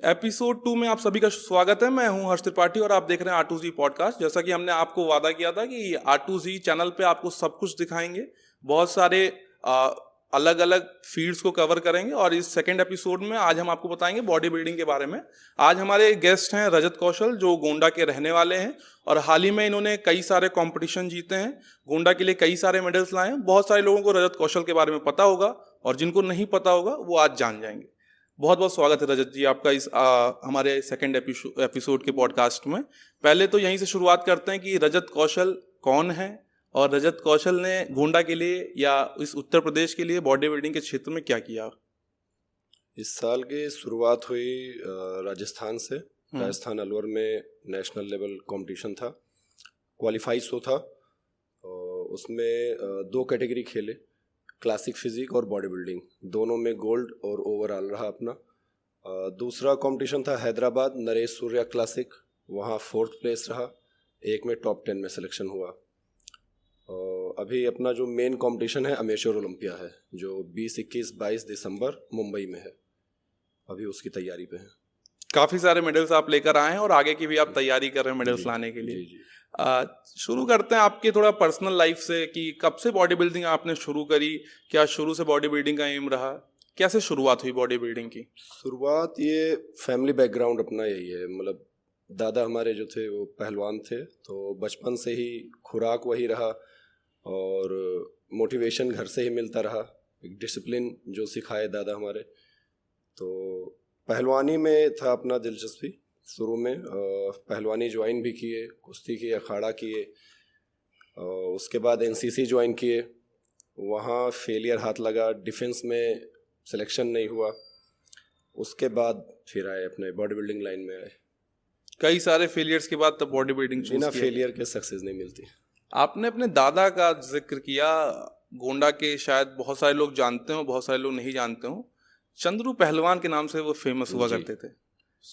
Episode 2 में आप सभी का स्वागत है। मैं हूं हर्ष त्रिपाठी और आप देख रहे हैं R2Z पॉडकास्ट। जैसा कि हमने आपको वादा किया था कि R2Z चैनल पे आपको सब कुछ दिखाएंगे, बहुत सारे अलग अलग फील्ड्स को कवर करेंगे। और इस सेकंड एपिसोड में आज हम आपको बताएंगे बॉडी बिल्डिंग के बारे में। आज हमारे गेस्ट हैं रजत कौशल, जो गोंडा के रहने वाले हैं और हाल ही में इन्होंने कई सारे कंपटीशन जीते हैं, गोंडा के लिए कई सारे मेडल्स लाए हैं। बहुत सारे लोगों को रजत कौशल के बारे में पता होगा और जिनको नहीं पता होगा वो आज जान जाएंगे। बहुत बहुत स्वागत है रजत जी आपका इस हमारे सेकंड एपिसोड के पॉडकास्ट में। पहले तो यहीं से शुरुआत करते हैं कि रजत कौशल कौन है और रजत कौशल ने गोंडा के लिए या इस उत्तर प्रदेश के लिए बॉडी बिल्डिंग के क्षेत्र में क्या किया। इस साल की शुरुआत हुई राजस्थान से। राजस्थान अलवर में नेशनल लेवल कंपटीशन था, क्वालिफाई शो था। उसमें 2 कैटेगरी खेले, क्लासिक फिजिक और बॉडी बिल्डिंग, दोनों में गोल्ड और ओवरऑल रहा अपना। दूसरा कंपटीशन था हैदराबाद नरेश सूर्या क्लासिक, वहाँ 4th प्लेस रहा, एक में टॉप 10 में सिलेक्शन हुआ। अभी अपना जो मेन कंपटीशन है अमेच्योर ओलंपिया है, जो 20, 21, 22 दिसंबर मुंबई में है। अभी उसकी तैयारी पे है। काफ़ी सारे मेडल्स आप लेकर आए हैं और आगे की भी आप तैयारी कर रहे हैं मेडल्स लाने के लिए। जी। शुरू करते हैं आपके थोड़ा पर्सनल लाइफ से कि कब से बॉडी बिल्डिंग आपने शुरू करी, क्या शुरू से बॉडी बिल्डिंग का एम रहा, कैसे शुरुआत हुई बॉडी बिल्डिंग की? शुरुआत ये फैमिली बैकग्राउंड अपना यही है, मतलब दादा हमारे जो थे वो पहलवान थे, तो बचपन से ही खुराक वही रहा और मोटिवेशन घर से ही मिलता रहा, एक डिसिप्लिन जो सिखाए दादा हमारे। तो पहलवानी में था अपना दिलचस्पी शुरू में। पहलवानी ज्वाइन भी किए, कुश्ती किए, अखाड़ा किए। उसके बाद एनसीसी ज्वाइन किए, वहाँ फेलियर हाथ लगा, डिफेंस में सिलेक्शन नहीं हुआ। उसके बाद फिर आए अपने बॉडी बिल्डिंग लाइन में आए। कई सारे फेलियर्स के बाद तब बॉडी बिल्डिंग चूज बिना किया। फेलियर के सक्सेस नहीं मिलती। आपने अपने दादा का जिक्र किया, गोंडा के शायद बहुत सारे लोग जानते हो, बहुत सारे लोग नहीं जानते हो, चंद्रू पहलवान के नाम से वो फेमस हुआ करते थे।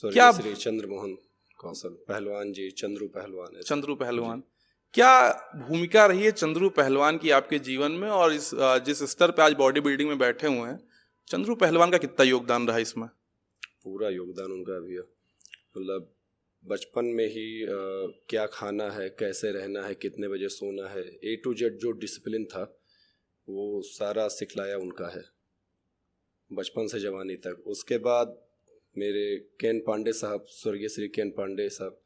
क्या श्री चंद्रमोहन कौशल पहलवान जी, चंद्रू पहलवान है। चंद्रू पहलवान, क्या भूमिका रही है चंद्रू पहलवान की आपके जीवन में और इस जिस स्तर पे आज बॉडी बिल्डिंग में बैठे हुए हैं, चंद्रू पहलवान का कितना योगदान रहा इसमें? पूरा योगदान उनका भी है। मतलब बचपन में ही क्या खाना है, कैसे रहना है, कितने बजे सोना है, A to Z जो डिसिप्लिन था वो सारा सिखलाया उनका है बचपन से जवानी तक। उसके बाद मेरे केन पांडे साहब, स्वर्गीय श्री केन पांडे साहब,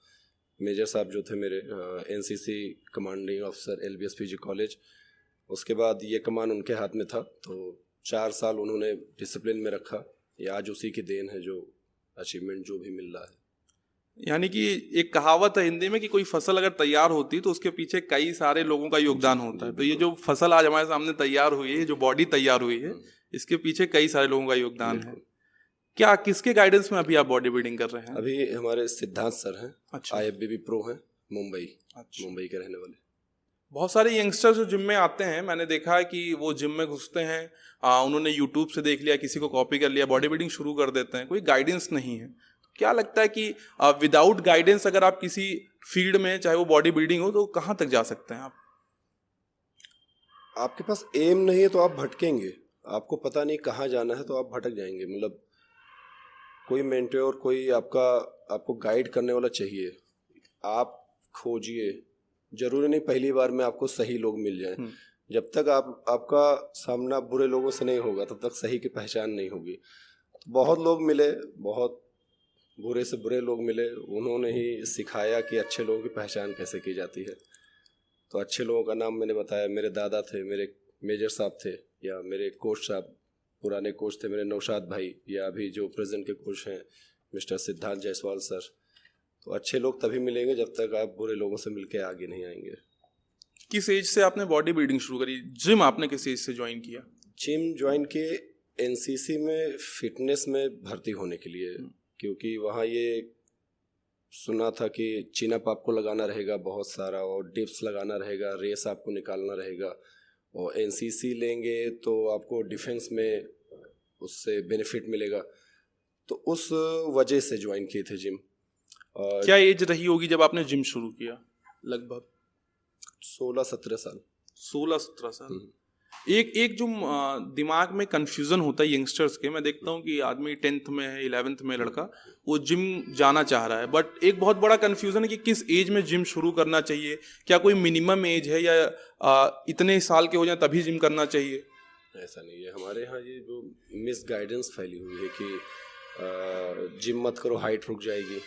मेजर साहब जो थे मेरे, NCC commanding officer LBSPG college. उसके बाद ये कमान उनके हाथ में था, तो 4 साल उन्होंने डिसिप्लिन में रखा। ये आज उसी की देन है जो अचीवमेंट जो भी मिल रहा है। यानी कि एक कहावत है हिंदी में कि कोई फसल अगर तैयार होती तो उसके पीछे कई सारे लोगों का योगदान होता है। तो ये जो फसल आज हमारे सामने तैयार हुई है, जो बॉडी तैयार हुई है, इसके पीछे कई सारे लोगों का योगदान है। क्या किसके गाइडेंस में अभी आप बॉडी बिल्डिंग कर रहे हैं? अभी हमारे सिद्धांत सर हैं। अच्छा। IFBB प्रो हैं, मुंबई। अच्छा। मुंबई के रहने वाले। बहुत सारे यंगस्टर जो जिम में आते हैं, मैंने देखा है कि वो जिम में घुसते हैं, उन्होंने यूट्यूब से देख लिया, किसी को कॉपी कर लिया, बॉडी बिल्डिंग शुरू कर देते हैं, कोई गाइडेंस नहीं है। क्या लगता है कि विदाउट गाइडेंस अगर आप किसी फील्ड में, चाहे वो बॉडी बिल्डिंग हो, तो कहाँ तक जा सकते हैं आप? आपके पास एम नहीं है तो आप भटकेंगे। आपको पता नहीं कहाँ जाना है तो आप भटक जाएंगे। मतलब कोई मेंटोर, कोई आपको गाइड करने वाला चाहिए। आप खोजिए, जरूरी नहीं पहली बार में आपको सही लोग मिल जाएं। जब तक आपका सामना बुरे लोगों से नहीं होगा तब तक सही की पहचान नहीं होगी। तो बहुत लोग मिले, बहुत बुरे से बुरे लोग मिले, उन्होंने ही सिखाया कि अच्छे लोगों की पहचान कैसे की जाती है। तो अच्छे लोगों का नाम मैंने बताया, मेरे दादा थे, मेरे मेजर साहब थे, या मेरे कोच साहब, पुराने कोच थे मेरे नौशाद भाई, या अभी जो प्रेजेंट के कोच हैं मिस्टर सिद्धांत जायसवाल सर। तो अच्छे लोग तभी मिलेंगे जब तक आप बुरे लोगों से मिलके आगे नहीं आएंगे। किस एज से आपने बॉडी बिल्डिंग शुरू करी? जिम आपने किस एज से ज्वाइन किया? जिम ज्वाइन किए NCC में फिटनेस में भर्ती होने के लिए, क्योंकि वहाँ ये सुना था कि चिनअप आपको लगाना रहेगा बहुत सारा, और डिप्स लगाना रहेगा, रेस आपको निकालना रहेगा, और NCC लेंगे तो आपको डिफेंस में उससे बेनिफिट मिलेगा। तो उस वजह से ज्वाइन किए थे जिम। क्या एज रही होगी जब आपने जिम शुरू किया? लगभग 16-17 साल। 16-17 साल। एक एक जो दिमाग में कंफ्यूजन होता है यंगस्टर्स के, मैं देखता हूँ कि आदमी 10th में है, 11th में लड़का वो जिम जाना चाह रहा है, बट एक बहुत बड़ा कंफ्यूजन है कि किस एज में जिम शुरू करना चाहिए, क्या कोई मिनिमम एज है या इतने साल के हो जाए तभी जिम करना चाहिए? ऐसा नहीं है। हमारे यहाँ ये जो मिस गाइडेंस फैली हुई है कि जिम मत करो, हाइट रुक जाएगी।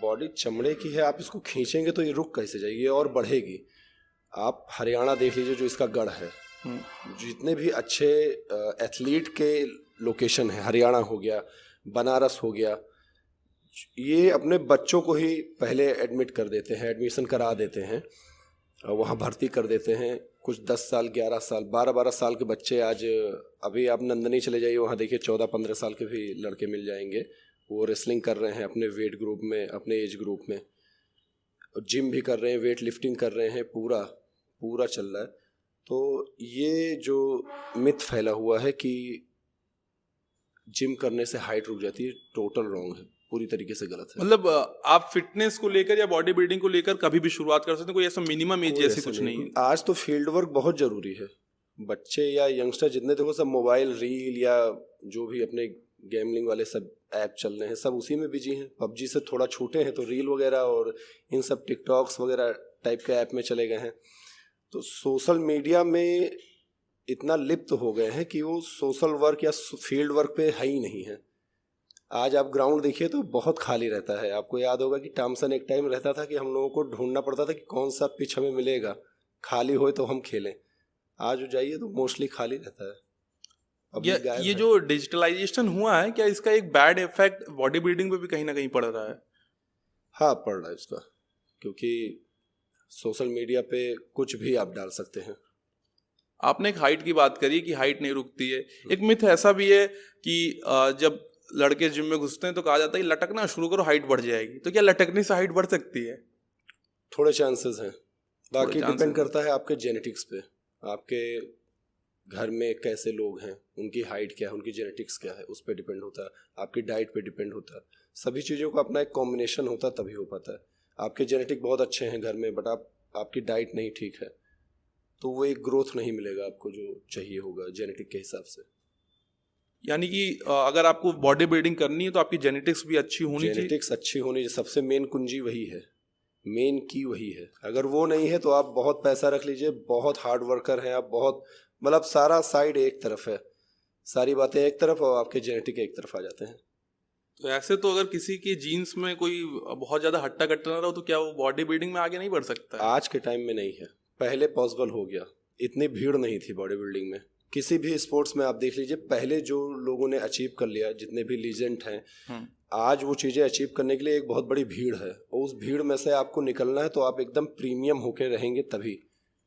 बॉडी चमड़े की है, आप इसको खींचेंगे तो ये रुक कैसे जाएगी और बढ़ेगी। आप हरियाणा देख लीजिए जो इसका गढ़ है, जितने भी अच्छे एथलीट के लोकेशन है, हरियाणा हो गया, बनारस हो गया, ये अपने बच्चों को ही पहले एडमिट कर देते हैं, एडमिशन करा देते हैं, वहाँ भर्ती कर देते हैं। कुछ 10 साल, 11 साल, 12-12 साल के बच्चे आज, अभी आप नंदनी चले जाइए, वहाँ देखिए 14-15 साल के भी लड़के मिल जाएंगे, वो रेसलिंग कर रहे हैं अपने वेट ग्रुप में, अपने एज ग्रुप में, जिम भी कर रहे हैं, वेट लिफ्टिंग कर रहे हैं, पूरा चल रहा है। तो ये जो मिथ फैला हुआ है कि जिम करने से हाइट रुक जाती है, टोटल रॉन्ग है, पूरी तरीके से गलत है। मतलब आप फिटनेस को लेकर या बॉडी बिल्डिंग को लेकर कभी भी शुरुआत कर सकते हैं, कोई ऐसा मिनिमम एज जैसे कुछ नहीं है? आज तो फील्ड वर्क बहुत जरूरी है। बच्चे या यंगस्टर जितने देखो सब मोबाइल, रील या जो भी अपने गेमलिंग वाले सब ऐप चल रहे हैं, सब उसी में बिजी हैं। पबजी से थोड़ा छूटे हैं तो रील वगैरह और इन सब टिकटॉक्स वगैरह टाइप के ऐप में चले गए हैं। तो सोशल मीडिया में इतना लिप्त हो गए हैं कि वो सोशल वर्क या फील्ड वर्क पे है ही नहीं है। आज आप ग्राउंड देखिए तो बहुत खाली रहता है। आपको याद होगा कि टॉमसन एक टाइम रहता था कि हम लोगों को ढूंढना पड़ता था कि कौन सा पिच हमें मिलेगा, खाली हो तो हम खेलें। आज जाइए तो मोस्टली खाली रहता है। ये जो डिजिटलाइजेशन हुआ है, क्या इसका एक बैड इफेक्ट बॉडी बिल्डिंग पे भी कहीं ना कहीं पड़ रहा है? हाँ, पड़ रहा है इसका, क्योंकि सोशल मीडिया पे कुछ भी आप डाल सकते हैं। आपने एक हाइट की बात करी कि हाइट नहीं रुकती है। एक मिथ ऐसा भी है कि जब लड़के जिम में घुसते हैं तो कहा जाता है कि लटकना शुरू करो, हाइट बढ़ जाएगी। तो क्या लटकने से हाइट बढ़ सकती है? थोड़े चांसेस हैं, बाकी डिपेंड करता है आपके जेनेटिक्स पे, आपके घर में कैसे लोग हैं, उनकी हाइट क्या है, उनकी जेनेटिक्स क्या है, उस पर डिपेंड होता है। आपकी डाइट पे डिपेंड होता है। सभी चीज़ों का अपना एक कॉम्बिनेशन होता है, तभी हो पाता है। आपके जेनेटिक बहुत अच्छे हैं घर में, बट आपकी डाइट नहीं ठीक है तो वो एक ग्रोथ नहीं मिलेगा आपको जो चाहिए होगा जेनेटिक के हिसाब से। यानी कि अगर आपको बॉडी बिल्डिंग करनी है तो आपकी जेनेटिक्स भी अच्छी होनी चाहिए। जेनेटिक्स अच्छी होनी, सबसे मेन कुंजी वही है, मेन की वही है। अगर वो नहीं है तो आप बहुत पैसा रख लीजिए, बहुत हार्ड वर्कर हैं आप, बहुत मतलब सारा साइड एक तरफ है, सारी बातें एक तरफ और आपके जेनेटिक एक तरफ आ जाते हैं। तो ऐसे तो अगर किसी के जीन्स में कोई बहुत ज़्यादा हट्टा कट्टा ना रहो तो क्या वो बॉडी बिल्डिंग में आगे नहीं बढ़ सकता है? आज के टाइम में नहीं है, पहले पॉसिबल हो गया। इतनी भीड़ नहीं थी बॉडी बिल्डिंग में। किसी भी स्पोर्ट्स में आप देख लीजिए, पहले जो लोगों ने अचीव कर लिया, जितने भी लीजेंड हैं, आज वो चीज़ें अचीव करने के लिए एक बहुत बड़ी भीड़ है, और उस भीड़ में से आपको निकलना है तो आप एकदम प्रीमियम होके रहेंगे तभी।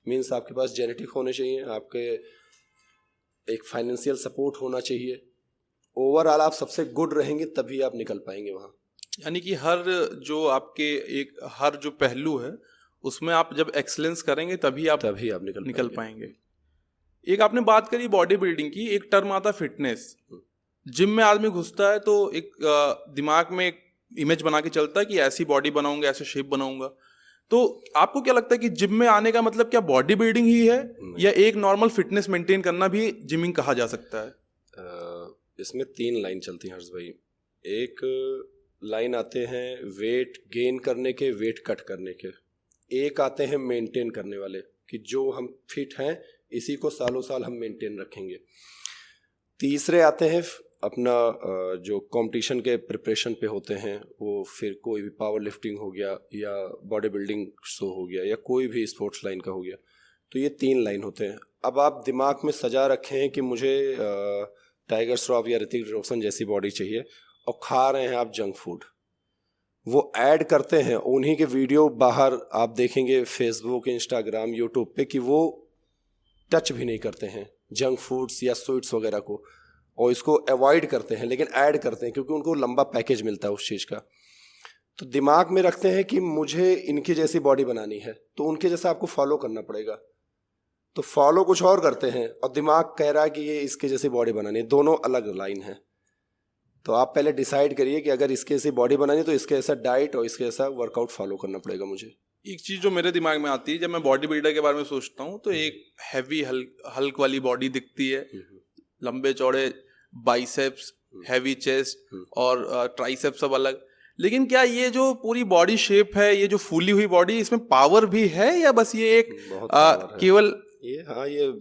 मीन्स आपके पास जेनेटिक होने चाहिए, आपके एक फाइनेंशियल सपोर्ट होना चाहिए, ओवरऑल आप सबसे गुड रहेंगे तभी आप निकल पाएंगे वहाँ। यानी कि हर जो पहलू है उसमें आप जब एक्सेलेंस करेंगे तभी आप निकल पाएंगे। एक आपने बात करी बॉडी बिल्डिंग की, एक टर्म आता है फिटनेस। जिम में आदमी घुसता है तो एक दिमाग में एक इमेज बना के चलता है कि ऐसी बॉडी बनाऊंगा, ऐसे शेप बनाऊंगा। तो आपको क्या लगता है कि जिम में आने का मतलब क्या बॉडी बिल्डिंग ही है, या एक नॉर्मल फिटनेस मेंटेन करना भी जिमिंग कहा जा सकता है? इसमें 3 लाइन चलती हैं हर्ष भाई। एक लाइन आते हैं वेट गेन करने के, वेट कट करने के। एक आते हैं मेंटेन करने वाले कि जो हम फिट हैं इसी को सालों साल हम मेंटेन रखेंगे। तीसरे आते हैं अपना जो कंपटीशन के प्रिपरेशन पे होते हैं, वो फिर कोई भी पावर लिफ्टिंग हो गया या बॉडी बिल्डिंग शो हो गया या कोई भी स्पोर्ट्स लाइन का हो गया। तो ये 3 लाइन होते हैं। अब आप दिमाग में सजा रखे हैं कि मुझे टाइगर श्रॉफ या ऋतिक रोशन जैसी बॉडी चाहिए, और खा रहे हैं आप जंक फूड। वो ऐड करते हैं उन्हीं के वीडियो बाहर आप देखेंगे फेसबुक, इंस्टाग्राम, यूट्यूब पे कि वो टच भी नहीं करते हैं जंक फूड्स या स्वीट्स वगैरह को, और इसको अवॉइड करते हैं, लेकिन ऐड करते हैं क्योंकि उनको लंबा पैकेज मिलता है उस चीज़ का। तो दिमाग में रखते हैं कि मुझे इनकी जैसी बॉडी बनानी है तो उनके जैसा आपको फॉलो करना पड़ेगा। तो फॉलो कुछ और करते हैं और दिमाग कह रहा है कि ये इसके जैसी बॉडी बनानी है। दोनों अलग लाइन है। तो आप पहले डिसाइड करिए कि अगर इसके जैसी बॉडी बनानी है तो इसके ऐसा डाइट और इसके ऐसा वर्कआउट फॉलो करना पड़ेगा मुझे। एक चीज जो मेरे दिमाग में आती है जब मैं बॉडी बिल्डर के बारे में सोचता हूँ तो एक हैवी हल्क वाली बॉडी दिखती है, लंबे चौड़े बाइसेप्स, हैवी चेस्ट और ट्राइसेप्स सब अलग। लेकिन क्या ये जो पूरी बॉडी शेप है, ये जो फूली हुई बॉडी, इसमें पावर भी है या बस ये एक बहुत पावर है केवल ये? हाँ, ये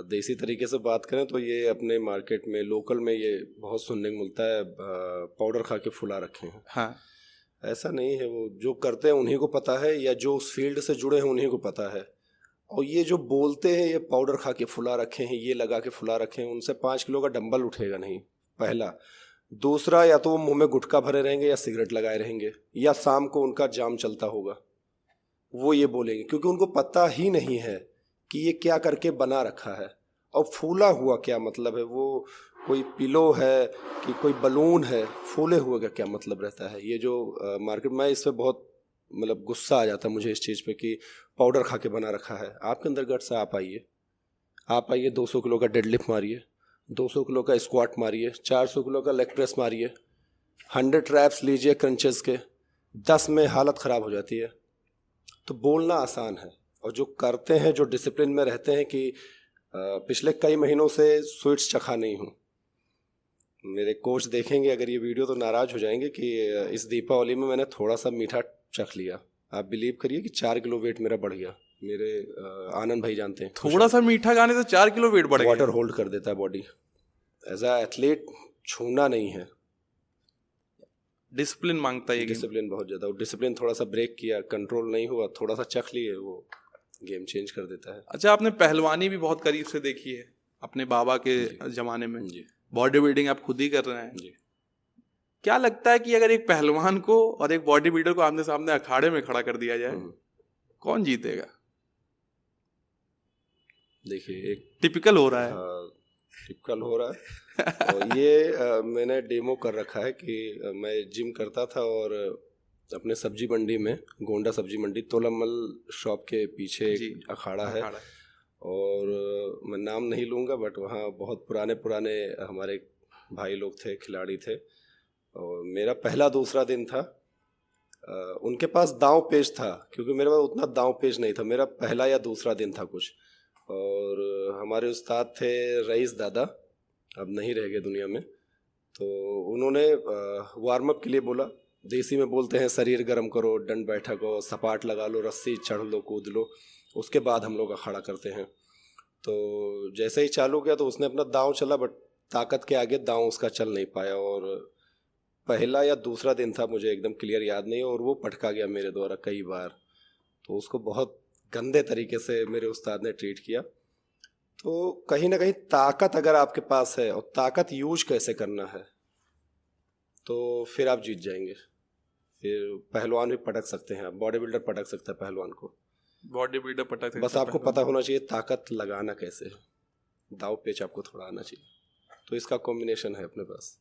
देसी तरीके से बात करें तो ये अपने मार्केट में लोकल में ये बहुत सुनने को मिलता है, पाउडर खा के फुला रखे हैं। हाँ, ऐसा नहीं है, वो जो करते हैं उन्हीं को पता है, या जो उस फील्ड से जुड़े हैं उन्हीं को पता है। और ये जो बोलते हैं ये पाउडर खा के फुला रखे हैं, ये लगा के फुला रखे हैं, उनसे 5 किलो का डंबल उठेगा नहीं, पहला। दूसरा, या तो वो मुंह में गुटखा भरे रहेंगे या सिगरेट लगाए रहेंगे, या शाम को उनका जाम चलता होगा, वो ये बोलेंगे, क्योंकि उनको पता ही नहीं है कि ये क्या करके बना रखा है। और फूला हुआ क्या मतलब है? वो कोई पिलो है कि कोई बलून है? फूले हुए का क्या मतलब रहता है? ये जो मार्केट में, इस पर बहुत मतलब गुस्सा आ जाता है मुझे इस चीज़ पे कि पाउडर खा के बना रखा है। आपके अंदर गट्स है, आप आइए 200 किलो का डेडलिफ्ट मारिए, 200 किलो का स्क्वाट मारिए, 400 किलो का लेग प्रेस मारिए, 100 रैप्स लीजिए क्रंचेस के, 10 में हालत ख़राब हो जाती है। तो बोलना आसान है, और जो करते हैं, जो डिसिप्लिन में रहते हैं कि पिछले कई महीनों से स्वीट्स चखा नहीं हूँ। मेरे कोच देखेंगे अगर ये वीडियो तो नाराज़ हो जाएंगे कि इस दीपावली में मैंने थोड़ा सा मीठा चख लिया। आप बिलीव करिए कि 4 किलो वेट मेरा बढ़ गया। मेरे आनंद भाई जानते हैं, थोड़ा सा मीठा खाने से 4 किलो वेट बढ़ गया। वाटर होल्ड कर देता है बॉडी। एज अ एथलीट छूना नहीं है, डिसिप्लिन मांगता है ये गेम। डिसिप्लिन बहुत ज़्यादा। और डिसिप्लिन थोड़ा सा ब्रेक किया, कंट्रोल नहीं हुआ, थोड़ा सा चख लिए, वो गेम चेंज कर देता है। अच्छा, आपने पहलवानी भी बहुत करीब से देखी है अपने बाबा के जमाने में। जी बॉडी बिल्डिंग आप खुद ही कर रहे हैं जी। क्या लगता है कि अगर एक पहलवान को और एक बॉडी बिल्डर को आमने सामने अखाड़े में खड़ा कर दिया जाए, कौन जीतेगा? देखिए, एक टिपिकल हो रहा है। टिपिकल हो रहा है। और ये मैंने डेमो कर रखा है कि मैं जिम करता था और अपने सब्जी मंडी में, गोंडा सब्जी मंडी, तोलामल शॉप के पीछे एक अखाड़ा है। और मैं नाम नहीं लूँगा, बट वहाँ बहुत पुराने हमारे भाई लोग थे, खिलाड़ी थे। और मेरा पहला दूसरा दिन था। उनके पास दांव पेच था, क्योंकि मेरे पास उतना दांव पेच नहीं था। मेरा पहला या दूसरा दिन था कुछ। और हमारे उस्ताद थे रईस दादा, अब नहीं रह गए दुनिया में। तो उन्होंने वार्म अप के लिए बोला, देसी में बोलते हैं शरीर गर्म करो, दंड बैठक हो, सपाट लगा लो, रस्सी चढ़ लो, कूद लो, उसके बाद हम लोग अखाड़ा करते हैं। तो जैसे ही चालू किया तो उसने अपना दांव चला, बट ताकत के आगे दांव उसका चल नहीं पाया। और पहला या दूसरा दिन था, मुझे एकदम क्लियर याद नहीं, और वो पटका गया मेरे द्वारा कई बार। तो उसको बहुत गंदे तरीके से मेरे उस्ताद ने ट्रीट किया। तो कहीं ना कहीं ताकत अगर आपके पास है, और ताकत यूज कैसे करना है, तो फिर आप जीत जाएंगे। फिर पहलवान भी पटक सकते हैं, बॉडी बिल्डर पटक सकता है पहलवान को। बॉडी बिल्डर पटक सकता है, बस आपको पता होना चाहिए ताकत लगाना कैसे है, दाव पेच आपको थोड़ा आना चाहिए। तो इसका कॉम्बिनेशन है अपने पास।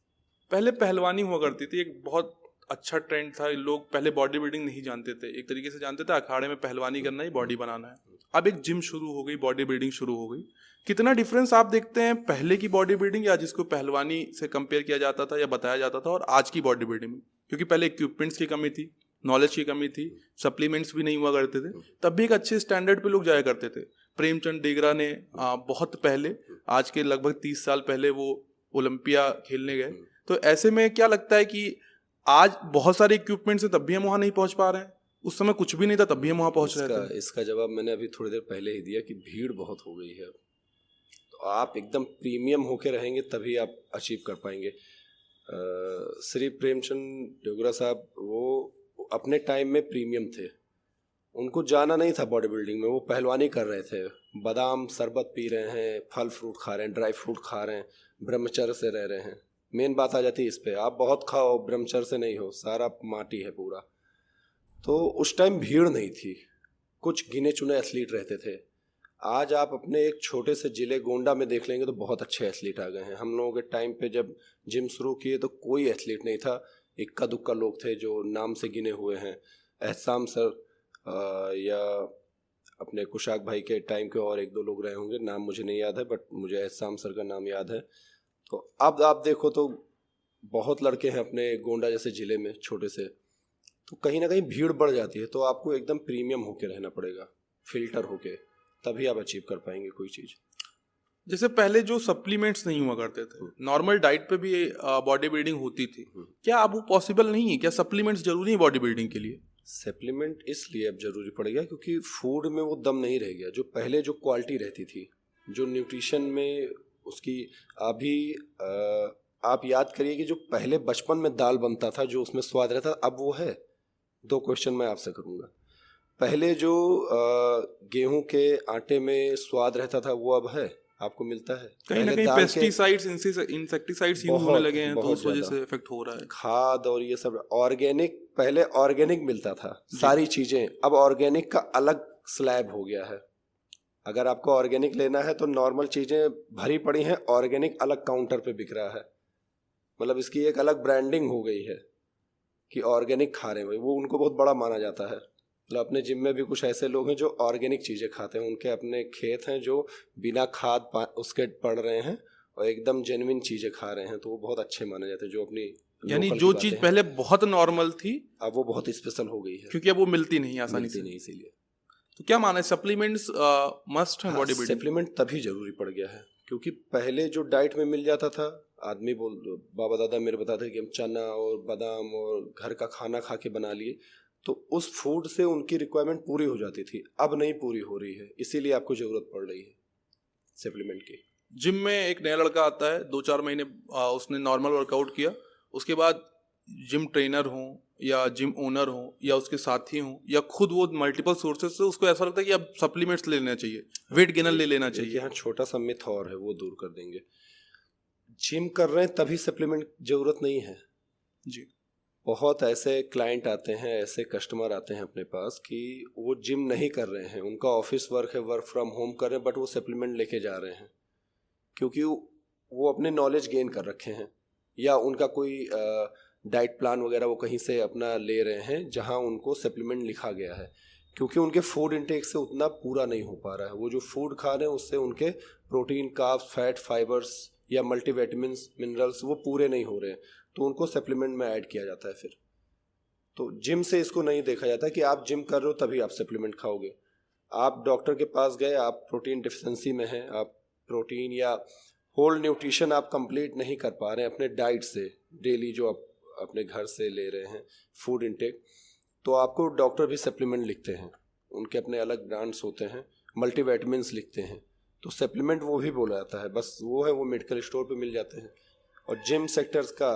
पहले पहलवानी हुआ करती थी, एक बहुत अच्छा ट्रेंड था। लोग पहले बॉडी बिल्डिंग नहीं जानते थे, एक तरीके से जानते थे अखाड़े में पहलवानी करना ही बॉडी बनाना है। अब एक जिम शुरू हो गई, बॉडी बिल्डिंग शुरू हो गई। कितना डिफरेंस आप देखते हैं पहले की बॉडी बिल्डिंग या जिसको पहलवानी से कंपेयर किया जाता था या बताया जाता था, और आज की बॉडी बिल्डिंग में? क्योंकि पहले इक्विपमेंट्स की कमी थी, नॉलेज की कमी थी, सप्लीमेंट्स भी नहीं हुआ करते थे, तब भी एक अच्छे स्टैंडर्ड पे लोग जाया करते थे। प्रेमचंद डेगरा ने बहुत पहले, आज के लगभग 30 साल पहले, वो ओलंपिया खेलने गए। तो ऐसे में क्या लगता है कि आज बहुत सारे इक्विपमेंट्स हैं तब भी हम वहाँ नहीं पहुँच पा रहे हैं? उस समय कुछ भी नहीं था तब भी हम वहाँ पहुँच रहे थे। इसका जवाब मैंने अभी थोड़ी देर पहले ही दिया कि भीड़ बहुत हो गई है। तो आप एकदम प्रीमियम होके रहेंगे तभी आप अचीव कर पाएंगे। श्री प्रेमचंद डेगरा साहब, वो अपने टाइम में प्रीमियम थे। उनको जाना नहीं था बॉडी बिल्डिंग में, वो पहलवानी कर रहे थे। बादाम शरबत पी रहे हैं, फल फ्रूट खा रहे हैं, ड्राई फ्रूट खा रहे हैं, ब्रह्मचर्य से रह रहे हैं। मेन बात आ जाती है इस पे, आप बहुत खाओ, ब्रह्मचर्य से नहीं हो, सारा माटी है पूरा। तो उस टाइम भीड़ नहीं थी, कुछ गिने चुने एथलीट रहते थे। आज आप अपने एक छोटे से जिले गोंडा में देख लेंगे तो बहुत अच्छे एथलीट आ गए हैं। हम लोगों के टाइम पे जब जिम शुरू किए तो कोई एथलीट नहीं था, इक्का दुक्का लोग थे जो नाम से गिने हुए हैं। एहसान सर या अपने कुशाक भाई के टाइम के और एक दो लोग रहे होंगे, नाम मुझे नहीं याद है, बट मुझे एहसान सर का नाम याद है। तो अब आप देखो तो बहुत लड़के हैं अपने गोंडा जैसे ज़िले में छोटे से, तो कहीं ना कहीं भीड़ बढ़ जाती है, तो आपको एकदम प्रीमियम होके रहना पड़ेगा, फिल्टर होके, तभी आप अचीव कर पाएंगे कोई चीज़। जैसे पहले जो सप्लीमेंट्स नहीं हुआ करते थे, नॉर्मल डाइट पे भी बॉडी बिल्डिंग होती थी, क्या अब वो पॉसिबल नहीं है? क्या सप्लीमेंट्स जरूरी है बॉडी बिल्डिंग के लिए? सप्लीमेंट इसलिए अब जरूरी पड़ गया क्योंकि फूड में वो दम नहीं रह गया जो पहले, जो क्वालिटी रहती थी, जो न्यूट्रिशन में उसकी। अभी आप याद करिए कि जो पहले बचपन में दाल बनता था, जो उसमें स्वाद रहता, अब वो है? 2 क्वेश्चन मैं आपसे करूँगा। पहले जो गेहूं के आटे में स्वाद रहता था, वो अब है? आपको मिलता है? कहीं ना कहीं पेस्टिसाइड्स, इंसेक्टिसाइड्स यूज होने लगे हैं, तो उस वजह से इफेक्ट हो रहा है। खाद और ये सब ऑर्गेनिक, पहले ऑर्गेनिक मिलता था सारी चीजें, अब ऑर्गेनिक का अलग स्लैब हो गया है। अगर आपको ऑर्गेनिक लेना है तो नॉर्मल चीजें भरी पड़ी हैं, ऑर्गेनिक अलग काउंटर पे बिक रहा है। मतलब इसकी एक अलग ब्रांडिंग हो गई है कि ऑर्गेनिक खा रहे हैं भाई, वो उनको बहुत बड़ा माना जाता है। मतलब अपने जिम में भी कुछ ऐसे लोग हैं जो ऑर्गेनिक चीज़ें खाते हैं, उनके अपने खेत हैं जो बिना खाद उसके पड़ रहे हैं और एकदम जेन्युइन चीज़ें खा रहे हैं, तो वो बहुत अच्छे माने जाते हैं। जो अपनी, यानी जो चीज़ पहले बहुत नॉर्मल थी अब वो बहुत स्पेशल हो गई है, क्योंकि अब वो मिलती नहीं आसानी से। नहीं, इसीलिए। तो क्या माना है, सप्लीमेंट्स मस्ट है बॉडी बिल्डिंग? सप्लीमेंट तभी जरूरी पड़ गया है क्योंकि पहले जो डाइट में मिल जाता था, आदमी बाबा दादा मेरे बताते थे कि हम चना और बादाम और घर का खाना खा के बना लिए, तो उस फूड से उनकी रिक्वायरमेंट पूरी हो जाती थी। अब नहीं पूरी हो रही है, इसीलिए आपको जरूरत पड़ रही है सप्लीमेंट की। जिम में एक नया लड़का आता है, 2-4 महीने उसने नॉर्मल वर्कआउट किया, उसके बाद जिम ट्रेनर हो या जिम ओनर हो या उसके साथी हो या खुद वो मल्टीपल सोर्सेज से उसको ऐसा लगता है कि अब सप्लीमेंट्स ले लेना चाहिए, वेट गेनर ले लेना चाहिए। यहाँ छोटा सा मिथ और है, वो दूर कर देंगे। जिम कर रहे हैं तभी सप्लीमेंट जरूरत नहीं है जी। बहुत ऐसे क्लाइंट आते हैं, ऐसे कस्टमर आते हैं अपने पास कि वो जिम नहीं कर रहे हैं, उनका ऑफिस वर्क है, वर्क फ्रॉम होम कर रहे हैं, बट वो सप्लीमेंट लेके जा रहे हैं क्योंकि वो अपने नॉलेज गेन कर रखे हैं, या उनका कोई डाइट प्लान वगैरह वो कहीं से अपना ले रहे हैं जहां उनको सप्लीमेंट लिखा गया है, क्योंकि उनके फूड इंटेक से उतना पूरा नहीं हो पा रहा है। वो जो फूड खा रहे हैं उससे उनके प्रोटीन, कार्ब्स, फैट, फाइबर्स या मल्टीविटामिन्स, मिनरल्स वो पूरे नहीं हो रहे हैं, तो उनको सप्लीमेंट में ऐड किया जाता है। फिर तो जिम से इसको नहीं देखा जाता कि आप जिम कर रहे हो तभी आप सप्लीमेंट खाओगे। आप डॉक्टर के पास गए, आप प्रोटीन डिफिशिएंसी में हैं, आप प्रोटीन या होल न्यूट्रिशन आप कंप्लीट नहीं कर पा रहे हैं अपने डाइट से, डेली जो आप अपने घर से ले रहे हैं फूड इंटेक, तो आपको डॉक्टर भी सप्लीमेंट लिखते हैं, उनके अपने अलग ब्रांड्स होते हैं, मल्टीविटामिन्स लिखते हैं, तो सप्लीमेंट वो भी बोला जाता है, बस वो है, वो मेडिकल स्टोर पे मिल जाते हैं, और जिम सेक्टर्स का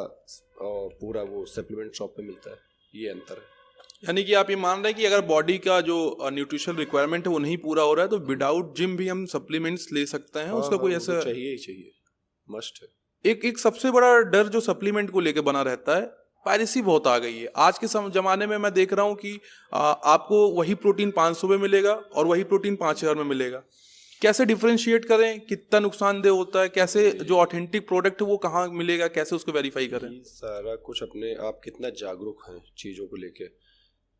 पूरा वो सप्लीमेंट शॉप पे मिलता है, ये अंतर है। यानी कि आप ये मान रहे हैं कि अगर बॉडी का जो न्यूट्रिशन रिक्वायरमेंट है वो नहीं पूरा हो रहा है तो विदाउट जिम भी हम सप्लीमेंट्स ले सकते हैं? उसका कोई ऐसा चाहिए ही चाहिए, मस्ट है। एक सबसे बड़ा डर जो सप्लीमेंट को लेके बना रहता है, पायरेसी बहुत आ गई है आज के जमाने में। मैं देख रहा हूँ कि आपको वही प्रोटीन 500 में मिलेगा और वही प्रोटीन 5000 में मिलेगा। कैसे डिफरेंशिएट करें, कितना नुकसानदेह होता है, कैसे जो ऑथेंटिक प्रोडक्ट है वो कहाँ मिलेगा, कैसे उसको वेरीफाई करें? सारा कुछ अपने आप कितना जागरूक हैं चीज़ों को लेके।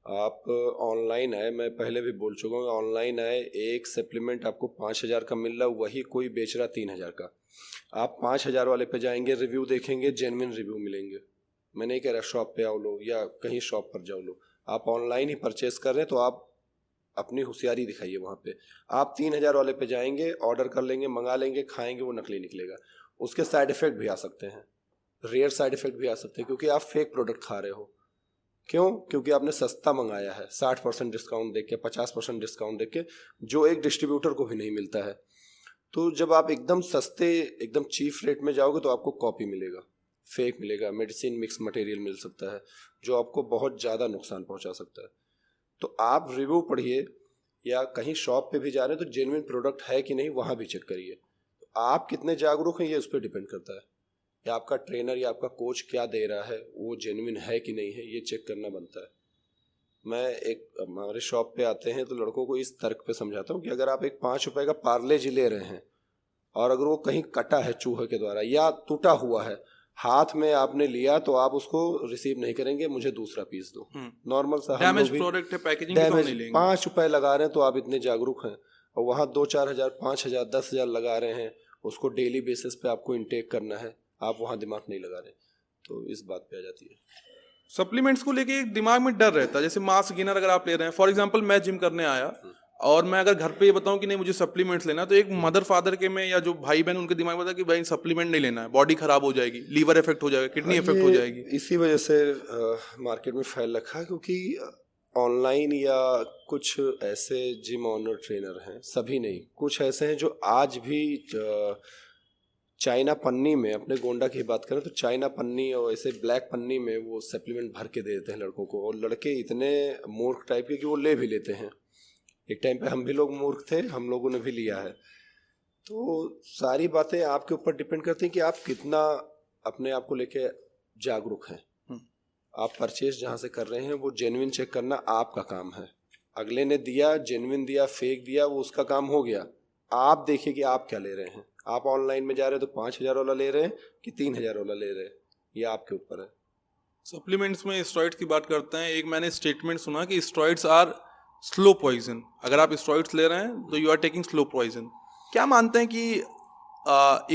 आप ऑनलाइन आए, मैं पहले भी बोल चुका हूँ, ऑनलाइन आए, एक सप्लीमेंट आपको 5000 का मिल रहा, वही कोई बेच रहा 3000 का। आप 5000 वाले पे जाएंगे, रिव्यू देखेंगे, जेन्युइन रिव्यू मिलेंगे। मैं नहीं कह रहा शॉप पे आओ लो या कहीं शॉप पर जाओ लो, आप ऑनलाइन ही परचेस कर रहे हैं तो आप अपनी होशियारी दिखाइए वहाँ पे। आप 3000 वाले पे जाएंगे, ऑर्डर कर लेंगे, मंगा लेंगे, खाएंगे, वो नकली निकलेगा। उसके साइड इफेक्ट भी आ सकते हैं, रेयर साइड इफेक्ट भी आ सकते हैं, क्योंकि आप फेक प्रोडक्ट खा रहे हो। क्यों? क्योंकि आपने सस्ता मंगाया है, 60% डिस्काउंट देके, 50% डिस्काउंट देके, जो एक डिस्ट्रीब्यूटर को भी नहीं मिलता है। तो जब आप एकदम सस्ते, एकदम चीप रेट में जाओगे तो आपको कॉपी मिलेगा, फेक मिलेगा, मेडिसिन मिक्स मटेरियल मिल सकता है जो आपको बहुत ज़्यादा नुकसान पहुंचा सकता है। तो आप रिव्यू पढ़िए, या कहीं शॉप पे भी जा रहे हैं तो जेन्युइन प्रोडक्ट है कि नहीं वहाँ भी चेक करिए। तो आप कितने जागरूक हैं ये उस पर डिपेंड करता है, या आपका ट्रेनर या आपका कोच क्या दे रहा है वो जेन्युइन है कि नहीं है, ये चेक करना बनता है। मैं एक हमारे शॉप पे आते हैं तो लड़कों को इस तर्क पे समझाता हूँ कि अगर आप एक 5 रुपए का पार्ले जी ले रहे हैं और अगर वो कहीं कटा है चूहे के द्वारा या टूटा हुआ है, हाथ में आपने लिया, तो आप उसको रिसीव नहीं करेंगे, मुझे दूसरा पीस दो। नॉर्मल सा डैमेज प्रोडक्ट है, पैकेजिंग तो नहीं लेंगे। 5 रुपए लगा रहे हैं तो आप इतने जागरूक हैं, और वहाँ 2-4 हजार, 5000, 10,000 लगा रहे हैं, उसको डेली बेसिस पे आपको इंटेक करना है, आप वहाँ दिमाग नहीं लगा रहे, तो इस बात पे आ जाती है। सप्लीमेंट्स को लेके एक दिमाग में डर रहता है, जैसे मास गेनर अगर आप ले रहे हैं, फॉर एग्जांपल मैं जिम करने आया और मैं अगर घर पे ये बताऊं कि नहीं मुझे सप्लीमेंट्स लेना है, तो एक मदर फादर के में या जो भाई बहन उनके दिमाग में होता है कि भाई सप्लीमेंट नहीं लेना है, बॉडी खराब हो जाएगी, लीवर इफेक्ट हो जाएगा, किडनी इफेक्ट हो ये जाएगी। इसी वजह से मार्केट में फैल रखा है, क्योंकि ऑनलाइन या कुछ ऐसे जिम ऑनर ट्रेनर हैं, सभी नहीं, कुछ ऐसे हैं जो आज भी चाइना पन्नी में, अपने गोंडा की बात करें तो चाइना पन्नी और ऐसे ब्लैक पन्नी में वो सप्लीमेंट भर के दे देते हैं लड़कों को, और लड़के इतने मूर्ख टाइप के कि वो ले भी लेते हैं। एक टाइम पे हम भी लोग मूर्ख थे, हम लोगों ने भी लिया है। तो सारी बातें आपके ऊपर डिपेंड करती हैं कि आप कितना अपने आप को लेके जागरूक हैं। आप परचेज जहाँ से कर रहे हैं वो जेन्युइन चेक करना आपका काम है। अगले ने दिया, जेन्युइन दिया, फेक दिया, वो उसका काम हो गया। आप देखिए कि आप क्या ले रहे हैं। आप ऑनलाइन में जा रहे हैं तो 5,000 वाला ले रहे हैं कि 3,000 वाला ले रहे हैं, ये आपके ऊपर है। सप्लीमेंट्स में स्टेरॉइड्स की बात करते हैं, एक मैंने स्टेटमेंट सुना कि स्टेरॉइड्स आर स्लो पॉइजन। अगर आप स्टेरॉइड्स ले रहे हैं तो you are taking slow poison. क्या मानते हैं कि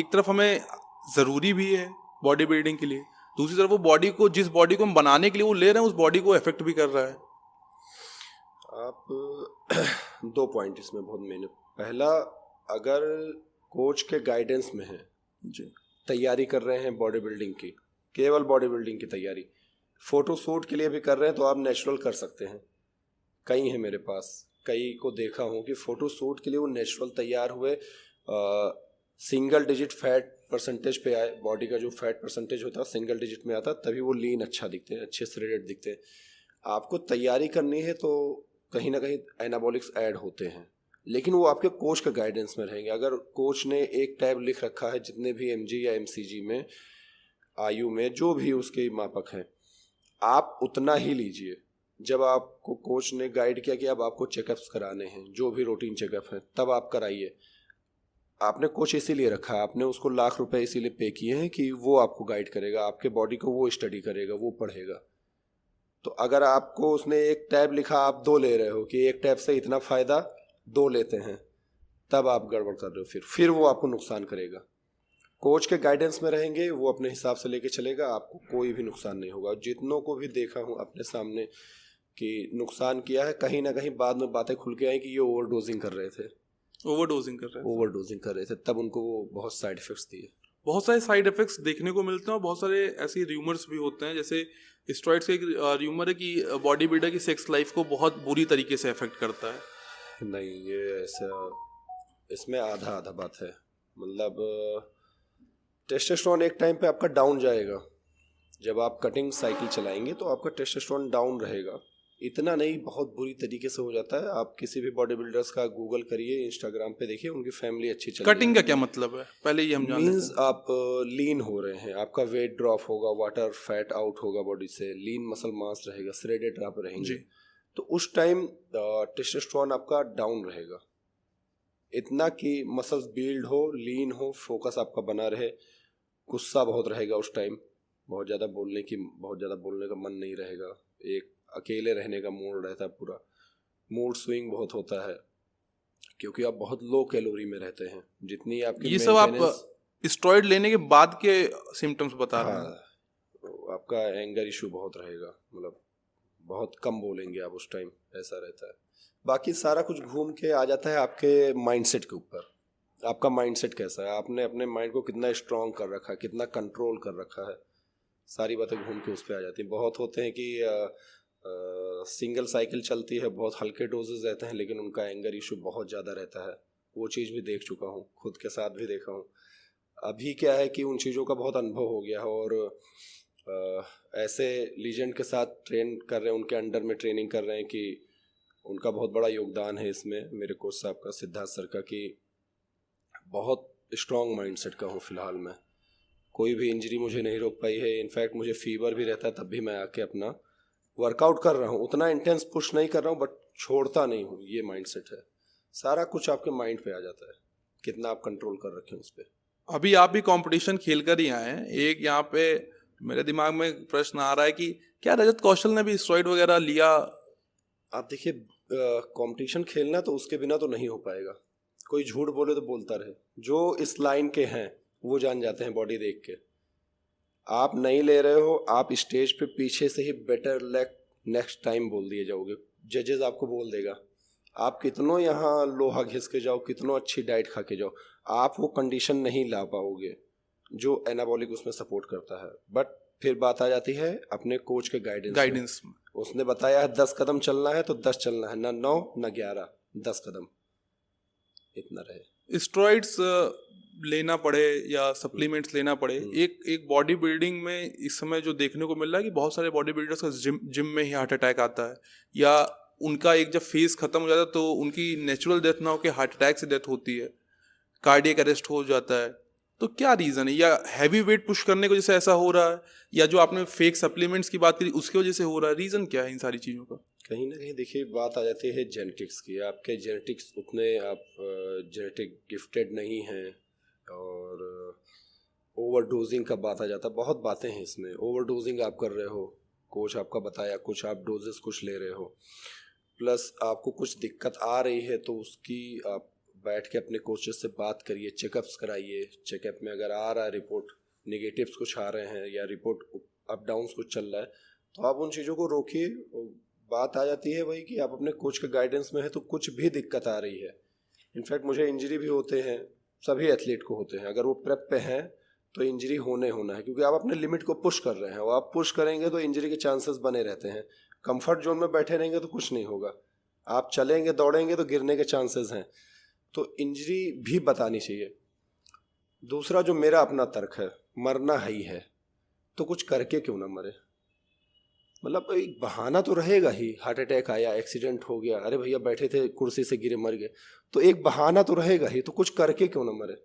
एक तरफ हमें ज़रूरी भी है बॉडी बिल्डिंग के लिए, दूसरी तरफ वो बॉडी को, जिस बॉडी को हम बनाने के लिए वो ले रहे हैं, उस बॉडी को इफेक्ट भी कर रहा है। आप 2 पॉइंट इसमें बहुत मेन। पहला, अगर कोच के गाइडेंस में है जी, तैयारी कर रहे हैं बॉडी बिल्डिंग की, केवल बॉडी बिल्डिंग की तैयारी, फोटो शूट के लिए भी कर रहे हैं तो आप नेचुरल कर सकते हैं। कई हैं मेरे पास, कई को देखा हूँ कि फोटो शूट के लिए वो नेचुरल तैयार हुए, सिंगल डिजिट फैट परसेंटेज पे आए, बॉडी का जो फैट परसेंटेज होता है सिंगल डिजिट में आता, तभी वो लीन अच्छा दिखते हैं, अच्छे श्रेडेड दिखते हैं। आपको तैयारी करनी है तो कहीं ना कहीं एनाबॉलिक्स ऐड होते हैं, लेकिन वो आपके कोच के गाइडेंस में रहेंगे। अगर कोच ने एक टैब लिख रखा है, जितने भी एमजी या एमसीजी में, आयु में जो भी उसके मापक हैं, आप उतना ही लीजिए। जब आपको कोच ने गाइड किया कि अब आपको चेकअप्स कराने हैं, जो भी रूटीन चेकअप हैं, तब आप कराइए। आपने कोच इसीलिए रखा है, आपने उसको लाख रुपए इसीलिए पे किए हैं कि वो आपको गाइड करेगा, आपके बॉडी को वो स्टडी करेगा, वो पढ़ेगा। तो अगर आपको उसने एक टैब लिखा, आप 2 ले रहे हो कि एक टैब से इतना फ़ायदा, 2 लेते हैं, तब आप गड़बड़ कर रहे हो। फिर वो आपको नुकसान करेगा। कोच के गाइडेंस में रहेंगे, वो अपने हिसाब से लेके चलेगा, आपको कोई भी नुकसान नहीं होगा। जितनों को भी देखा हूँ अपने सामने कि नुकसान किया है, कहीं ना कहीं बाद में बातें खुल के आई कि ये ओवरडोजिंग कर रहे थे, ओवरडोजिंग कर रहे थे, तब उनको वो बहुत साइड इफेक्ट्स दिए। बहुत सारे साइड इफेक्ट्स देखने को मिलते हैं और बहुत सारे ऐसे र्यूमर्स भी होते हैं। जैसे स्टेरॉइड्स का एक र्यूमर है कि बॉडी बिल्डर की सेक्स लाइफ को बहुत बुरी तरीके से अफेक्ट करता है। नहीं, ये ऐसा, इसमें आधा आधा बात है। मतलब टेस्टोस्टेरोन एक टाइम पे आपका डाउन जाएगा, जब आप कटिंग साइकिल चलाएंगे तो आपका टेस्टोस्टेरोन डाउन रहेगा। इतना नहीं, बहुत बुरी तरीके से हो जाता है। आप किसी भी बॉडी बिल्डर्स का गूगल करिए, इंस्टाग्राम पे देखिए, उनकी फैमिली अच्छी चल रही है। कटिंग का क्या मतलब है, पहले ये हम जान लेते मीन्स आप लीन हो रहे हैं, आपका वेट ड्रॉप होगा, वाटर फैट आउट होगा बॉडी से, लीन मसल मास रहेगा, श्रेडेड आप रहेंगे जी। तो उस टाइम टेस्टोस्टेरोन आपका डाउन रहेगा। इतना कि मसल्स बिल्ड हो, लीन हो, फोकस आपका बना रहे, गुस्सा बहुत रहेगा उस टाइम, बहुत ज़्यादा बोलने का मन नहीं रहेगा, एक अकेले रहने का मूड रहता है, पूरा मूड स्विंग बहुत होता है, क्योंकि आप बहुत लो कैलोरी में रहते हैं। जितनी आपकी ये सब आप स्टेरॉइड लेने के बाद के सिम्टम्स बता रहे हैं। हाँ, आपका एंगर इशू बहुत रहेगा, मतलब बहुत कम बोलेंगे आप उस टाइम, ऐसा रहता है। बाकी सारा कुछ घूम के आ जाता है आपके माइंडसेट के ऊपर। आपका माइंडसेट कैसा है, आपने अपने माइंड को कितना स्ट्रांग कर रखा है, कितना कंट्रोल कर रखा है, सारी बातें घूम के उस पर आ जाती हैं। बहुत होते हैं कि सिंगल साइकिल चलती है, बहुत हल्के डोजेज रहते हैं, लेकिन उनका एंगर इशू बहुत ज़्यादा रहता है। वो चीज़ भी देख चुका हूँ, खुद के साथ भी देखा हूँ। अभी क्या है कि उन चीज़ों का बहुत अनुभव हो गया है, और ऐसे लीजेंड के साथ ट्रेन कर रहे हैं, उनके अंडर में ट्रेनिंग कर रहे हैं कि उनका बहुत बड़ा योगदान है इसमें, मेरे कोच साहब का, सिद्धार्थ सर का, कि बहुत स्ट्रॉन्ग माइंडसेट का हूँ फिलहाल मैं। कोई भी इंजरी मुझे नहीं रोक पाई है। इनफैक्ट मुझे फीवर भी रहता है, तब भी मैं आके अपना वर्कआउट कर रहा हूँ। उतना इंटेंस पुश नहीं कर रहा हूँ, बट छोड़ता नहीं हूँ। ये माइंडसेट है। सारा कुछ आपके माइंड पे आ जाता है, कितना आप कंट्रोल कर रखे हैं उस पर। अभी आप भी कंपटीशन खेल कर ही आए हैं। एक यहाँ पे मेरे दिमाग में प्रश्न आ रहा है कि क्या रजत कौशल ने भी स्टेरॉइड वगैरह लिया? आप देखिए, कंपटीशन खेलना तो उसके बिना तो नहीं हो पाएगा। कोई झूठ बोले तो बोलता रहे, जो इस लाइन के हैं वो जान जाते हैं बॉडी देख के। आप नहीं ले रहे हो, आप स्टेज पे पीछे से ही बेटर लक नेक्स्ट टाइम बोल दिए जाओगे, जजेस आपको बोल देगा। आप कितनों यहाँ लोहा घिस के जाओ, कितनों अच्छी डाइट खा के जाओ, आप वो कंडीशन नहीं ला पाओगे जो एनाबॉलिक उसमें सपोर्ट करता है। बट फिर बात आ जाती है अपने कोच के गाइडेंस में। उसने बताया है 10 कदम चलना है तो 10 चलना है, ना 9 ना 11, 10 कदम इतना रहे। स्टेरॉइड्स लेना पड़े या सप्लीमेंट्स लेना पड़े, एक बॉडी बिल्डिंग में इस समय जो देखने को मिल रहा है कि बहुत सारे बॉडी बिल्डर्स का जिम में ही हार्ट अटैक आता है, या उनका एक जब फेज खत्म हो जाता है तो उनकी नेचुरल डेथ ना होकर हार्ट अटैक से डेथ होती है, कार्डियक अरेस्ट हो जाता है। तो क्या रीज़न है? या हैवी वेट पुश करने को जैसे ऐसा हो रहा है, या जो आपने फेक सप्लीमेंट्स की बात करी उसकी वजह से हो रहा है? रीज़न क्या है इन सारी चीज़ों का? कहीं ना कहीं देखिए बात आ जाती है जेनेटिक्स की। आपके जेनेटिक्स उतने आप जेनेटिक गिफ्टेड नहीं हैं, और ओवरडोजिंग का बात आ जाता है। बहुत बातें हैं इसमें। ओवरडोजिंग आप कर रहे हो, कोच आपका बताया कुछ, आप डोजेस कुछ ले रहे हो, प्लस आपको कुछ दिक्कत आ रही है तो उसकी आप बैठ के अपने कोचेस से बात करिए, चेकअप्स कराइए। चेकअप में अगर आ रहा है रिपोर्ट निगेटिव्स कुछ आ रहे हैं या रिपोर्ट अप डाउन्स कुछ चल रहा है तो आप उन चीज़ों को रोकिए। बात आ जाती है वही कि आप अपने कोच के गाइडेंस में है तो कुछ भी दिक्कत आ रही है। इनफैक्ट मुझे इंजरी भी होते हैं, सभी एथलीट को होते हैं। अगर वो प्रेप पे हैं तो इंजरी होना है, क्योंकि आप अपने लिमिट को पुश कर रहे हैं, और आप पुश करेंगे तो इंजरी के चांसेस बने रहते हैं। कंफर्ट जोन में बैठे रहेंगे तो कुछ नहीं होगा, आप चलेंगे दौड़ेंगे तो गिरने के चांसेस हैं। तो इंजरी भी बतानी चाहिए। दूसरा जो मेरा अपना तर्क है, मरना ही है तो कुछ करके क्यों ना मरे। मतलब एक बहाना तो रहेगा ही, हार्ट अटैक आया, एक्सीडेंट हो गया, अरे भैया बैठे थे कुर्सी से गिरे मर गए, तो एक बहाना तो रहेगा ही, तो कुछ करके क्यों ना मरे।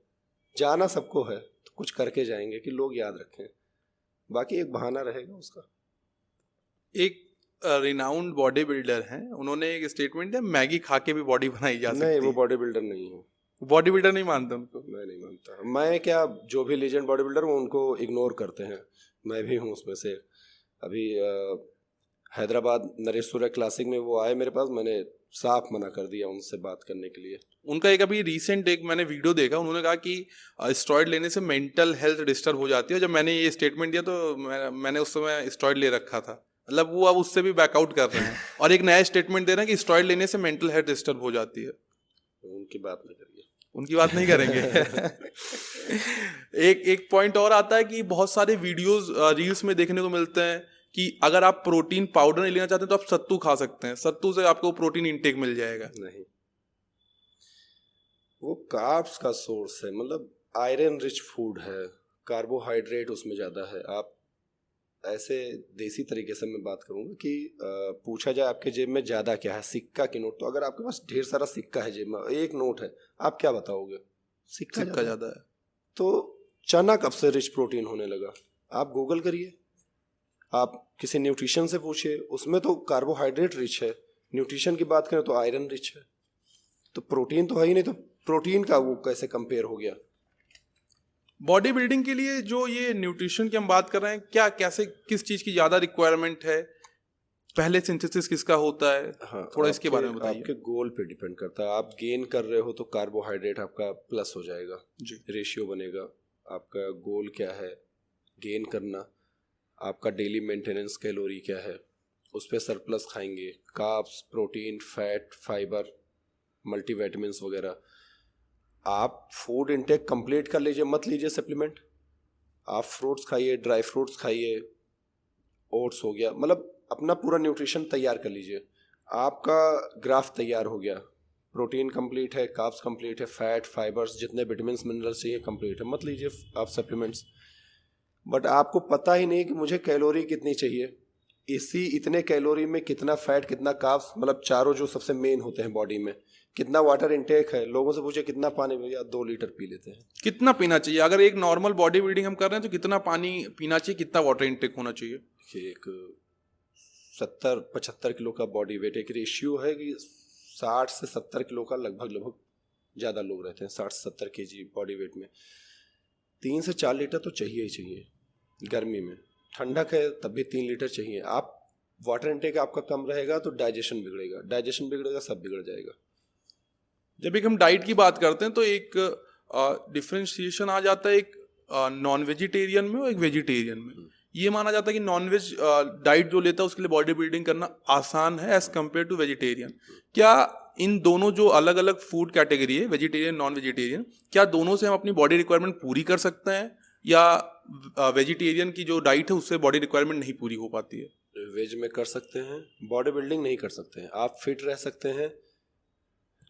जाना सबको है तो कुछ करके जाएंगे कि लोग याद रखें, बाकी एक बहाना रहेगा उसका। एक रिनाउंड बॉडी बिल्डर हैं, उन्होंने एक स्टेटमेंट दिया, मैगी खा के भी बॉडी बनाई जा सकती है। नहीं, वो बॉडी बिल्डर नहीं है। बॉडी बिल्डर नहीं मानते उनको? मैं नहीं मानता। मैं क्या, जो भी लीजेंड बॉडी बिल्डर वो उनको इग्नोर करते हैं, मैं भी हूँ उसमें से। अभी हैदराबाद नरेश्वर क्लासिक में वो आए मेरे पास, मैंने साफ मना कर दिया उनसे बात करने के लिए। उनका एक अभी रिसेंट एक मैंने वीडियो देखा, उन्होंने कहा कि स्टेरॉइड लेने से मेंटल हेल्थ डिस्टर्ब हो जाती है। जब मैंने ये स्टेटमेंट दिया तो मैंने उस समय स्टेरॉइड ले रखा था, मतलब वो अब उससे भी बैकआउट कर रहे हैं और एक नया स्टेटमेंट दे रहे हैं कि स्टेरॉइड लेने से मेंटल हेल्थ डिस्टर्ब हो जाती है। उनकी बात नहीं करिए, उनकी बात नहीं करेंगे। एक पॉइंट और आता है कि बहुत सारे वीडियोस रील्स में देखने को मिलते हैं कि अगर आप प्रोटीन पाउडर नहीं लेना चाहते तो आप सत्तू खा सकते हैं, सत्तू से आपको प्रोटीन इंटेक मिल जाएगा। नहीं, वो कार्ब्स का सोर्स है, मतलब आयरन रिच फूड है, कार्बोहाइड्रेट उसमें ज़्यादा है। आप ऐसे देसी तरीके से मैं बात करूँगा कि पूछा जाए आपके जेब में ज़्यादा क्या है, सिक्का की नोट, तो अगर आपके पास ढेर सारा सिक्का है जेब में, एक नोट है, आप क्या बताओगे? सिक्का ज़्यादा है। तो चना कब से रिच प्रोटीन होने लगा? आप गूगल करिए, आप किसी न्यूट्रिशन से पूछिए, उसमें तो कार्बोहाइड्रेट रिच है। न्यूट्रिशन की बात करें तो आयरन रिच है, तो प्रोटीन तो है ही नहीं, तो प्रोटीन का वो कैसे कंपेयर हो गया? बॉडी बिल्डिंग के लिए जो ये न्यूट्रिशन की हम बात कर रहे हैं, क्या कैसे किस चीज़ की ज़्यादा रिक्वायरमेंट है, पहले सिंथेसिस किसका होता है? हाँ, थोड़ा इसके बारे में बताइए। आपके गोल पे डिपेंड करता है। आप गेन कर रहे हो तो कार्बोहाइड्रेट आपका प्लस हो जाएगा जी, रेशियो बनेगा। आपका गोल क्या है गेन करना, आपका डेली मेंटेनेंस कैलोरी क्या है, उस पर सरप्लस खाएंगे। Carbs, protein, fat, fibre, multivitamins वगैरह। आप फूड इनटेक कंप्लीट कर लीजिए, मत लीजिए सप्लीमेंट। आप फ्रूट्स खाइए, ड्राई फ्रूट्स खाइए, ओट्स हो गया, मतलब अपना पूरा न्यूट्रिशन तैयार कर लीजिए। आपका ग्राफ तैयार हो गया, प्रोटीन कंप्लीट है, कार्ब्स कंप्लीट है, फैट, फाइबर्स, जितने विटामिन्स मिनरल्स चाहिए कंप्लीट है, मत लीजिए आप सप्लीमेंट्स। बट आपको पता ही नहीं कि मुझे कैलोरी कितनी चाहिए, इतने कैलोरी में कितना फैट, कितना कार्ब्स, मतलब चारों जो सबसे मेन होते हैं बॉडी में, कितना वाटर इंटेक है। लोगों से पूछे कितना पानी, भैया 2 लीटर पी लेते हैं। कितना पीना चाहिए? अगर एक नॉर्मल बॉडी बिल्डिंग हम कर रहे हैं तो कितना पानी पीना चाहिए, कितना वाटर इंटेक होना चाहिए? एक 70-75 किलो का बॉडी वेट एक रेशियो है कि 60 से 70 किलो का लगभग ज़्यादा लोग रहते हैं, 60 से 70 kg बॉडी वेट में 3 से 4 लीटर तो चाहिए ही चाहिए। गर्मी में, ठंडक है तब भी 3 लीटर चाहिए। आप वाटर इंटेक आपका कम रहेगा तो डाइजेशन बिगड़ेगा, सब बिगड़ जाएगा। जब एक हम डाइट की बात करते हैं तो एक डिफरेंशिएशन आ जाता है, एक नॉन वेजिटेरियन में और एक वेजिटेरियन में ये माना जाता है कि नॉन वेज डाइट जो लेता है उसके लिए बॉडी बिल्डिंग करना आसान है एज कम्पेयर टू वेजिटेरियन। क्या इन दोनों जो अलग अलग फूड कैटेगरी है, वेजिटेरियन नॉन वेजिटेरियन, क्या दोनों से हम अपनी बॉडी रिक्वायरमेंट पूरी कर सकते हैं या वेजिटेरियन की जो डाइट है उससे बॉडी रिक्वायरमेंट नहीं पूरी हो पाती है? वेज में कर सकते हैं, बॉडी बिल्डिंग नहीं कर सकते हैं। आप फिट रह सकते हैं,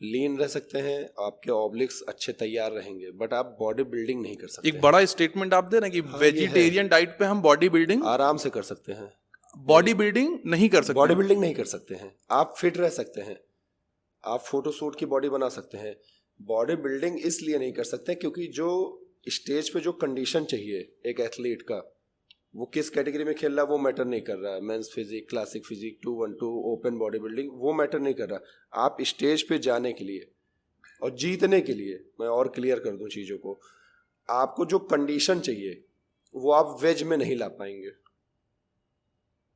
लीन रह सकते हैं, आपके ऑब्लिक्स अच्छे तैयार रहेंगे, बट आप बॉडी बिल्डिंग नहीं कर सकते। एक बड़ा स्टेटमेंट आप दे रहे हैं कि वेजिटेरियन डाइट पे हम बॉडी बिल्डिंग आराम से कर सकते हैं, बॉडी बिल्डिंग नहीं कर सकते। बॉडी बिल्डिंग नहीं कर सकते हैं। आप फिट रह सकते हैं, आप फोटो शूट की बॉडी बना सकते हैं। बॉडी बिल्डिंग इसलिए नहीं कर सकते क्योंकि जो स्टेज पे जो कंडीशन चाहिए एक एथलीट का, वो किस कैटेगरी में खेल रहा है वो मैटर नहीं कर रहा है। Men's physique, classic physique, 212, open body building, वो मैटर नहीं कर रहा। आप स्टेज पे जाने के लिए और जीतने के लिए, मैं और क्लियर कर दूं चीज़ों को, आपको जो कंडीशन चाहिए वो आप वेज में नहीं ला पाएंगे।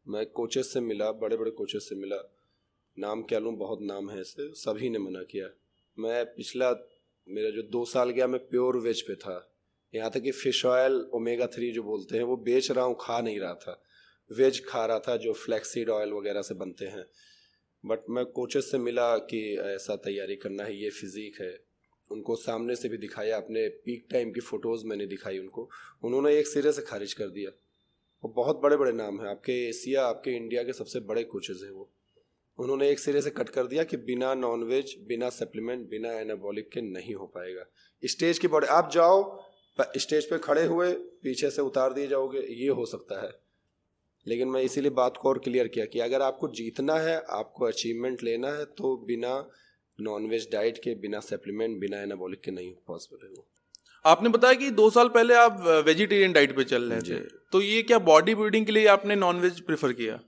मैं कोचेस से मिला, बड़े बड़े कोचेस से मिला, नाम क्या लूँ, बहुत नाम है ऐसे, सभी ने मना किया। मैं पिछला मेरा जो 2 साल गया मैं प्योर वेज पे था, यहाँ तक कि फिश ऑयल ओमेगा 3 जो बोलते हैं वो बेच रहा हूँ, खा नहीं रहा था, वेज खा रहा था जो फ्लैक्सीड ऑयल वगैरह से बनते हैं। बट मैं कोचेस से मिला कि ऐसा तैयारी करना है, ये फिजिक है, उनको सामने से भी दिखाया, अपने पीक टाइम की फ़ोटोज़ मैंने दिखाई उनको, उन्होंने एक सिरे से खारिज कर दिया। वो बहुत बड़े बड़े नाम हैं, आपके एशिया, आपके इंडिया के सबसे बड़े कोचेज़ हैं वो, उन्होंने एक सिरे से कट कर दिया कि बिना नॉन वेज, बिना सप्लीमेंट, बिना एनाबॉलिक के नहीं हो पाएगा। स्टेज की बॉडी, आप जाओ स्टेज पे खड़े हुए पीछे से उतार दिए जाओगे, ये हो सकता है। लेकिन मैं इसीलिए बात को और क्लियर किया कि अगर आपको जीतना है, आपको अचीवमेंट लेना है, तो बिना नॉन वेज डाइट के, बिना सप्लीमेंट, बिना एनाबॉलिक के नहीं पॉसिबल है वो। आपने बताया कि 2 साल पहले आप वेजिटेरियन डाइट पे चल रहे थे, तो ये क्या बॉडी बिल्डिंग के लिए आपने नॉन वेज प्रेफर किया?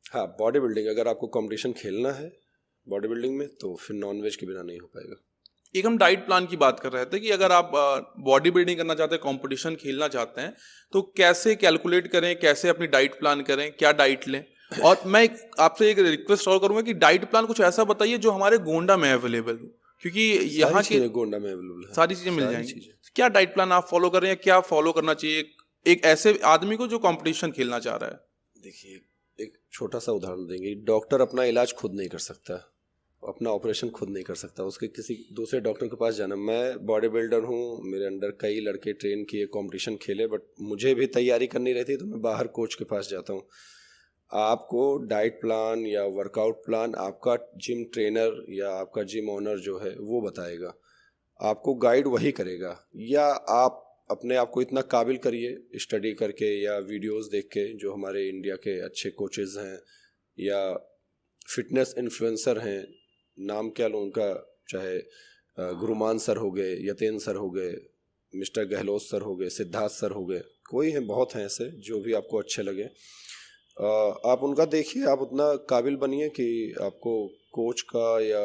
हाँ, बॉडी बिल्डिंग, अगर आपको कंपटीशन खेलना है बॉडी बिल्डिंग में तो फिर नॉन वेज के बिना नहीं हो पाएगा। एक हम डाइट प्लान की बात कर रहे थे कि अगर आप बॉडी बिल्डिंग करना चाहते हैं, कंपटीशन खेलना चाहते हैं, तो कैसे कैलकुलेट करें, कैसे अपनी डाइट प्लान करें, क्या डाइट लें? और मैं आपसे एक रिक्वेस्ट और करूंगा कि डाइट प्लान कुछ ऐसा बताइए जो हमारे गोंडा में अवेलेबल हो, क्योंकि यहाँ के गोंडा में अवेलेबल है, सारी चीजें मिल जाएंगी। क्या डाइट प्लान आप फॉलो कर रहे हैं, क्या फॉलो करना चाहिए एक ऐसे आदमी को जो कंपटीशन खेलना चाह रहा है? देखिए, एक छोटा सा उदाहरण देंगे। डॉक्टर अपना इलाज खुद नहीं कर सकता, अपना ऑपरेशन खुद नहीं कर सकता, उसके किसी दूसरे डॉक्टर के पास जाना। मैं बॉडी बिल्डर हूँ, मेरे अंडर कई लड़के ट्रेन किए, कंपटीशन खेले, बट मुझे भी तैयारी करनी रहती तो मैं बाहर कोच के पास जाता हूँ। आपको डाइट प्लान या वर्कआउट प्लान आपका जिम ट्रेनर या आपका जिम ओनर जो है वो बताएगा, आपको गाइड वही करेगा, या आप अपने आप को इतना काबिल करिए स्टडी करके या वीडियोस देख के, जो हमारे इंडिया के अच्छे कोचेस हैं या फिटनेस इन्फ्लुएंसर हैं, नाम क्या लूँ उनका, चाहे गुरुमान सर हो गए, यतेन सर हो गए, मिस्टर गहलोत सर हो गए, सिद्धार्थ सर हो गए, कोई हैं, बहुत हैं ऐसे, जो भी आपको अच्छे लगे आप उनका देखिए। आप उतना काबिल बनिए कि आपको कोच का या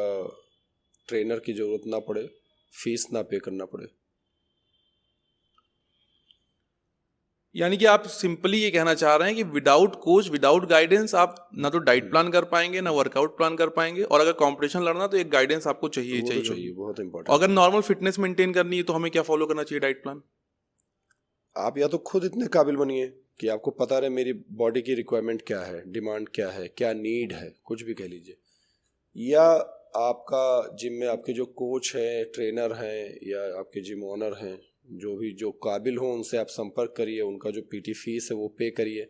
ट्रेनर की ज़रूरत ना पड़े, फीस ना पे करना पड़े। यानी कि आप सिंपली ये कहना चाह रहे हैं कि विदाउट कोच, विदाउट गाइडेंस आप ना तो डाइट प्लान कर पाएंगे, ना वर्कआउट प्लान कर पाएंगे, और अगर कंपटीशन लड़ना तो एक गाइडेंस आपको चाहिए चाहिए, बहुत इंपॉर्टेंट। अगर नॉर्मल फिटनेस मेंटेन करनी है तो हमें क्या फॉलो करना चाहिए डाइट प्लान? आप या तो खुद इतने काबिल बनिए कि आपको पता रहे मेरी बॉडी की रिक्वायरमेंट क्या है, डिमांड क्या है, क्या नीड है, कुछ भी कह लीजिए, या आपका जिम में आपके जो कोच हैं, ट्रेनर हैं, या आपके जिम ओनर हैं, जो भी जो काबिल हो उनसे आप संपर्क करिए, उनका जो पीटी फीस है वो पे करिए,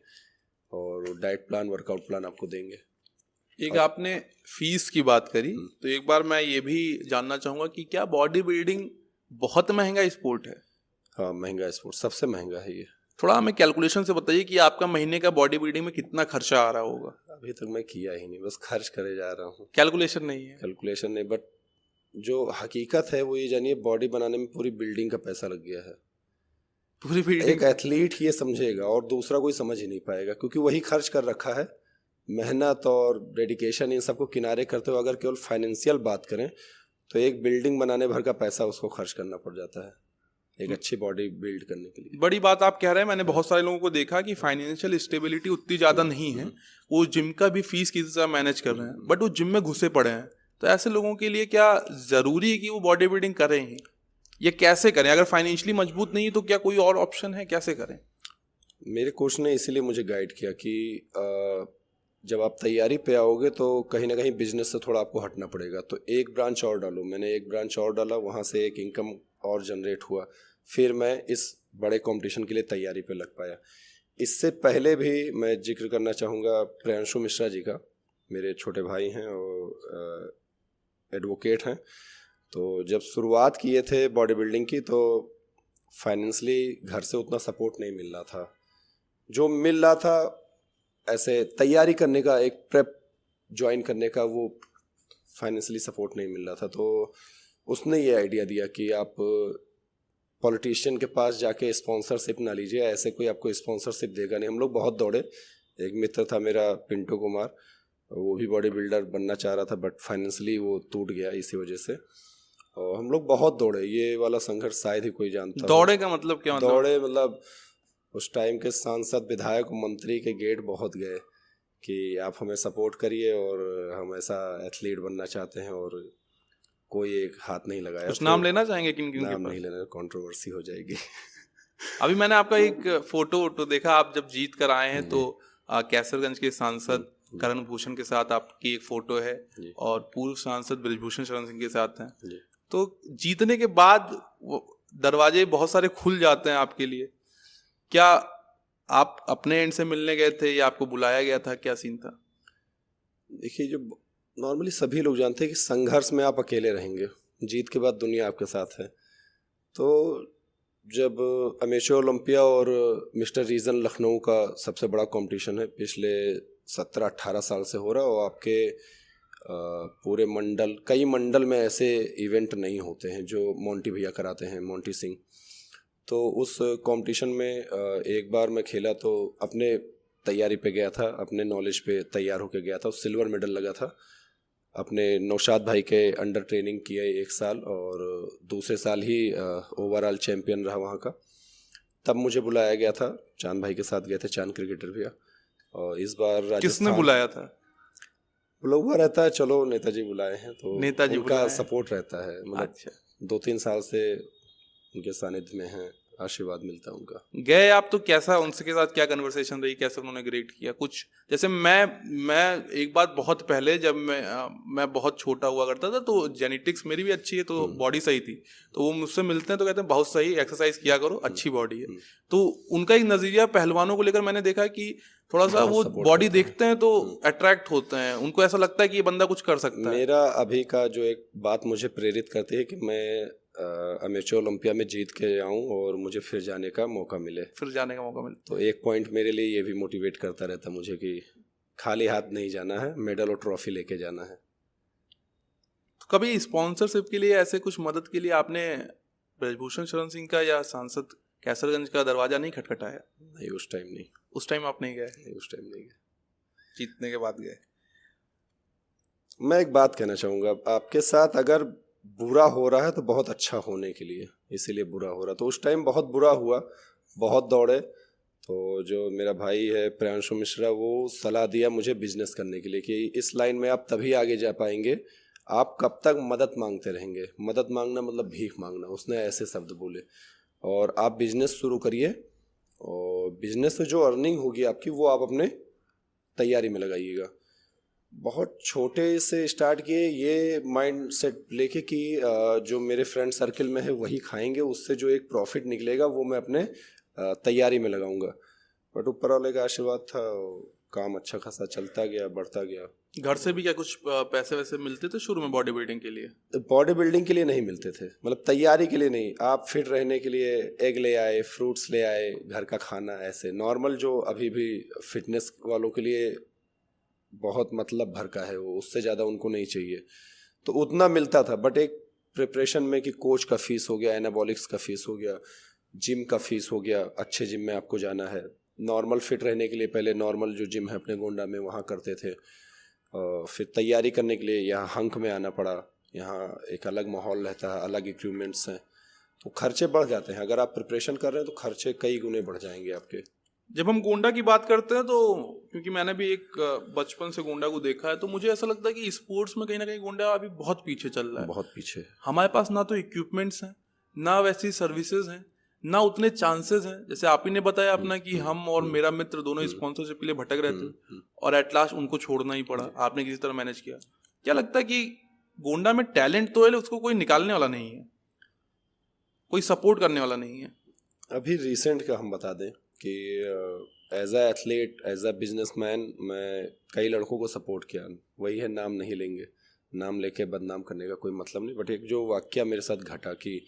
और डाइट प्लान, वर्कआउट प्लान आपको देंगे। एक आपने फीस की बात करी, तो एक बार मैं ये भी जानना चाहूँगा कि क्या बॉडी बिल्डिंग बहुत महंगा स्पोर्ट है? हाँ, महंगा स्पोर्ट, सबसे महंगा है ये। थोड़ा हमें कैलकुलेशन से बताइए कि आपका महीने का बॉडी बिल्डिंग में कितना खर्चा आ रहा होगा? अभी तक मैं किया ही नहीं, बस खर्च करे जा रहा हूँ। कैलकुलेशन नहीं है? कैलकुलेशन नहीं, बट जो हकीकत है वो ये जानिए, बॉडी बनाने में पूरी बिल्डिंग का पैसा लग गया है। पूरी बिल्डिंग एक एथलीट ये समझेगा और दूसरा कोई समझ ही नहीं पाएगा, क्योंकि वही खर्च कर रखा है। मेहनत और डेडिकेशन इन सबको किनारे करते हुए अगर केवल फाइनेंशियल बात करें तो एक बिल्डिंग बनाने भर का पैसा उसको खर्च करना पड़ जाता है एक अच्छी बॉडी बिल्ड करने के लिए। बड़ी बात आप कह रहे हैं। मैंने बहुत सारे लोगों को देखा कि फाइनेंशियल स्टेबिलिटी उतनी ज़्यादा नहीं है, वो जिम का भी फीस किसी तरह मैनेज कर रहे हैं, बट वो जिम में घुसे पड़े हैं। तो ऐसे लोगों के लिए क्या ज़रूरी है कि वो बॉडी बिल्डिंग करें ही, ये कैसे करें? अगर फाइनेंशियली मजबूत नहीं है तो क्या कोई और ऑप्शन है, कैसे करें? मेरे कोच ने इसीलिए मुझे गाइड किया कि जब आप तैयारी पे आओगे तो कहीं ना कहीं बिजनेस से थोड़ा आपको हटना पड़ेगा, तो एक ब्रांच और डालो। मैंने एक ब्रांच और डाला, वहाँ से एक इनकम और जनरेट हुआ, फिर मैं इस बड़े कंपटीशन के लिए तैयारी पे लग पाया। इससे पहले भी मैं जिक्र करना चाहूँगा प्रियांशु मिश्रा जी का, मेरे छोटे भाई हैं और एडवोकेट हैं। तो जब शुरुआत किए थे बॉडी बिल्डिंग की तो फाइनेंशली घर से उतना सपोर्ट नहीं मिल रहा था। जो मिल रहा था ऐसे तैयारी करने का, एक प्रेप ज्वाइन करने का, वो फाइनेंशली सपोर्ट नहीं मिल रहा था। तो उसने ये आइडिया दिया कि आप पॉलिटिशियन के पास जाके स्पॉन्सरशिप ना लीजिए, ऐसे कोई आपको स्पॉन्सरशिप देगा नहीं। हम लोग बहुत दौड़े। एक मित्र था मेरा पिंटू कुमार, वो भी बॉडी बिल्डर बनना चाह रहा था बट फाइनेंशली वो टूट गया इसी वजह से। और हम लोग बहुत दौड़े, ये वाला संघर्ष शायद ही कोई जानता हो। दौड़े का मतलब क्या? मतलब दौड़े मतलब उस टाइम के सांसद, विधायक, मंत्री के गेट बहुत गए कि आप हमें सपोर्ट करिए और हम ऐसा एथलीट बनना चाहते हैं, और कोई एक हाथ नहीं लगाया। कुछ नाम लेना चाहेंगे किन किन के नाम पास? नहीं लेना, कंट्रोवर्सी हो जाएगी। अभी मैंने आपका एक फोटो देखा, आप जब जीत कर आए हैं तो कैसरगंज के सांसद करण भूषण के साथ आपकी एक फोटो है जी। और पूर्व सांसद बृजभूषण शरण सिंह के साथ हैं। जी। तो जीतने के बाद वो दरवाजे बहुत सारे खुल जाते हैं आपके लिए। क्या आप अपने एंड से मिलने गए थे या आपको बुलाया गया था, क्या सीन था? देखिए, जो नॉर्मली सभी लोग जानते हैं कि संघर्ष में आप अकेले रहेंगे, जीत के बाद दुनिया आपके साथ है। तो जब अमेचर ओलंपिया और मिस्टर रीजन लखनऊ का सबसे बड़ा कंपटीशन है, पिछले 17-18 साल से हो रहा है, और आपके पूरे मंडल, कई मंडल में ऐसे इवेंट नहीं होते हैं जो मोंटी भैया कराते हैं, मोंटी सिंह। तो उस कंपटीशन में एक बार मैं खेला तो अपने तैयारी पे गया था, अपने नॉलेज पे तैयार होके गया था। सिल्वर मेडल लगा था। अपने नौशाद भाई के अंडर ट्रेनिंग किया 1 साल, और दूसरे साल ही ओवरऑल चैम्पियन रहा वहाँ का। तब मुझे बुलाया गया था, चांद भाई के साथ गए थे, चांद क्रिकेटर भैया। और इस बार किसने राजस्थान बुलाया था? हुआ रहता है, चलो नेताजी बुलाए हैं तो नेताजी उनका बुलाए हैं। सपोर्ट रहता है। मतलब अच्छा, 2-3 साल से उनके सानिध्य में हैं, आशीर्वाद मिलता है उनका। गए आप तो कैसा उनसे के साथ क्या कन्वर्सेशन रही, कैसे उन्होंने ग्रेट किया कुछ? जैसे मैं एक बात, बहुत पहले जब मैं बहुत छोटा हुआ करता था तो जेनेटिक्स मेरी भी अच्छी है, तो बॉडी सही थी। तो वो मुझसे मिलते हैं तो कहते हैं बहुत सही, एक्सरसाइज किया करो, अच्छी बॉडी है। तो उनका एक नजरिया पहलवानों को लेकर मैंने देखा कि थोड़ा सा वो बॉडी देखते हैं तो अट्रैक्ट होते हैं, उनको ऐसा लगता है कि ये बंदा कुछ कर सकता है। मेरा अभी का जो एक बात मुझे प्रेरित करती है कि मैं अमेचर ओलंपिया में जीत के आऊँ और मुझे फिर जाने का मौका मिले। तो एक पॉइंट मेरे लिए ये भी मोटिवेट करता रहता मुझे कि खाली हाथ नहीं जाना है, मेडल और ट्रॉफी लेके जाना है। तो कभी स्पॉन्सरशिप के लिए, ऐसे कुछ मदद के लिए आपने बृजभूषण शरण सिंह का या सांसद कैसरगंज का दरवाजा नहीं खटखटाया? नहीं, उस टाइम नहीं। उस टाइम आप नहीं गए? नहीं, उस टाइम नहीं गए। जीतने के बाद गए। मैं एक बात कहना चाहूँगा, आपके साथ अगर बुरा हो रहा है तो बहुत अच्छा होने के लिए, इसीलिए बुरा हो रहा। तो उस टाइम बहुत बुरा हुआ, बहुत दौड़े। तो जो मेरा भाई है प्रियांशु मिश्रा, वो सलाह दिया मुझे बिजनेस करने के लिए कि इस लाइन में आप तभी आगे जा पाएंगे, आप कब तक मदद मांगते रहेंगे। मदद मांगना मतलब भीख मांगना, उसने ऐसे शब्द बोले। और आप बिजनेस शुरू करिए, और बिजनेस से जो अर्निंग होगी आपकी, वो आप अपने तैयारी में लगाइएगा। बहुत छोटे से स्टार्ट किए, ये माइंड सेट लेके कि जो मेरे फ्रेंड सर्किल में है वही खाएंगे, उससे जो एक प्रॉफिट निकलेगा वो मैं अपने तैयारी में लगाऊंगा। बट ऊपर वाले का आशीर्वाद था, काम अच्छा खासा चलता गया, बढ़ता गया। घर से भी क्या कुछ पैसे वैसे मिलते थे शुरू में बॉडी बिल्डिंग के लिए? बॉडी बिल्डिंग के लिए नहीं मिलते थे, मतलब तैयारी के लिए नहीं। आप फिट रहने के लिए एग ले आए, फ्रूट्स ले आए, घर का खाना, ऐसे नॉर्मल जो अभी भी फिटनेस वालों के लिए बहुत मतलब भर का है, वो उससे ज़्यादा उनको नहीं चाहिए, तो उतना मिलता था। बट एक प्रिपरेशन में कि कोच का फीस हो गया, एनाबॉलिक्स का फीस हो गया, जिम का फीस हो गया, अच्छे जिम में आपको जाना है। नॉर्मल फिट रहने के लिए पहले नॉर्मल जो जिम है अपने गोंडा में, वहाँ करते थे। फिर तैयारी करने के लिए यहाँ हंक में आना पड़ा। यहाँ एक अलग माहौल रहता है, अलग इक्विपमेंट्स हैं, तो खर्चे बढ़ जाते हैं। अगर आप प्रिपरेशन कर रहे हैं तो खर्चे कई गुने बढ़ जाएंगे आपके। जब हम गोंडा की बात करते हैं तो, क्योंकि मैंने भी एक बचपन से गोंडा को देखा है, तो मुझे ऐसा लगता है कि स्पोर्ट्स में कहीं ना कहीं गोंडा अभी बहुत पीछे चल रहा है। बहुत पीछे। हमारे पास ना तो इक्विपमेंट्स हैं, ना वैसी सर्विसेज हैं, ना उतने चांसेस हैं। जैसे आप ही ने बताया अपना कि हम और मेरा मित्र दोनों स्पॉन्सरशिप के लिए भटक रहे थे और एट लास्ट उनको छोड़ना ही पड़ा, आपने किसी तरह मैनेज किया। क्या लगता है कि गोंडा में टैलेंट तो है, उसको कोई निकालने वाला नहीं है, कोई सपोर्ट करने वाला नहीं है? अभी रिसेंट का हम बता दें कि as a athlete, as a businessman, मैं कई लड़कों को सपोर्ट किया। वही है, नाम नहीं लेंगे, नाम लेके बदनाम करने का कोई मतलब नहीं। बट एक जो वाकया मेरे साथ घटा कि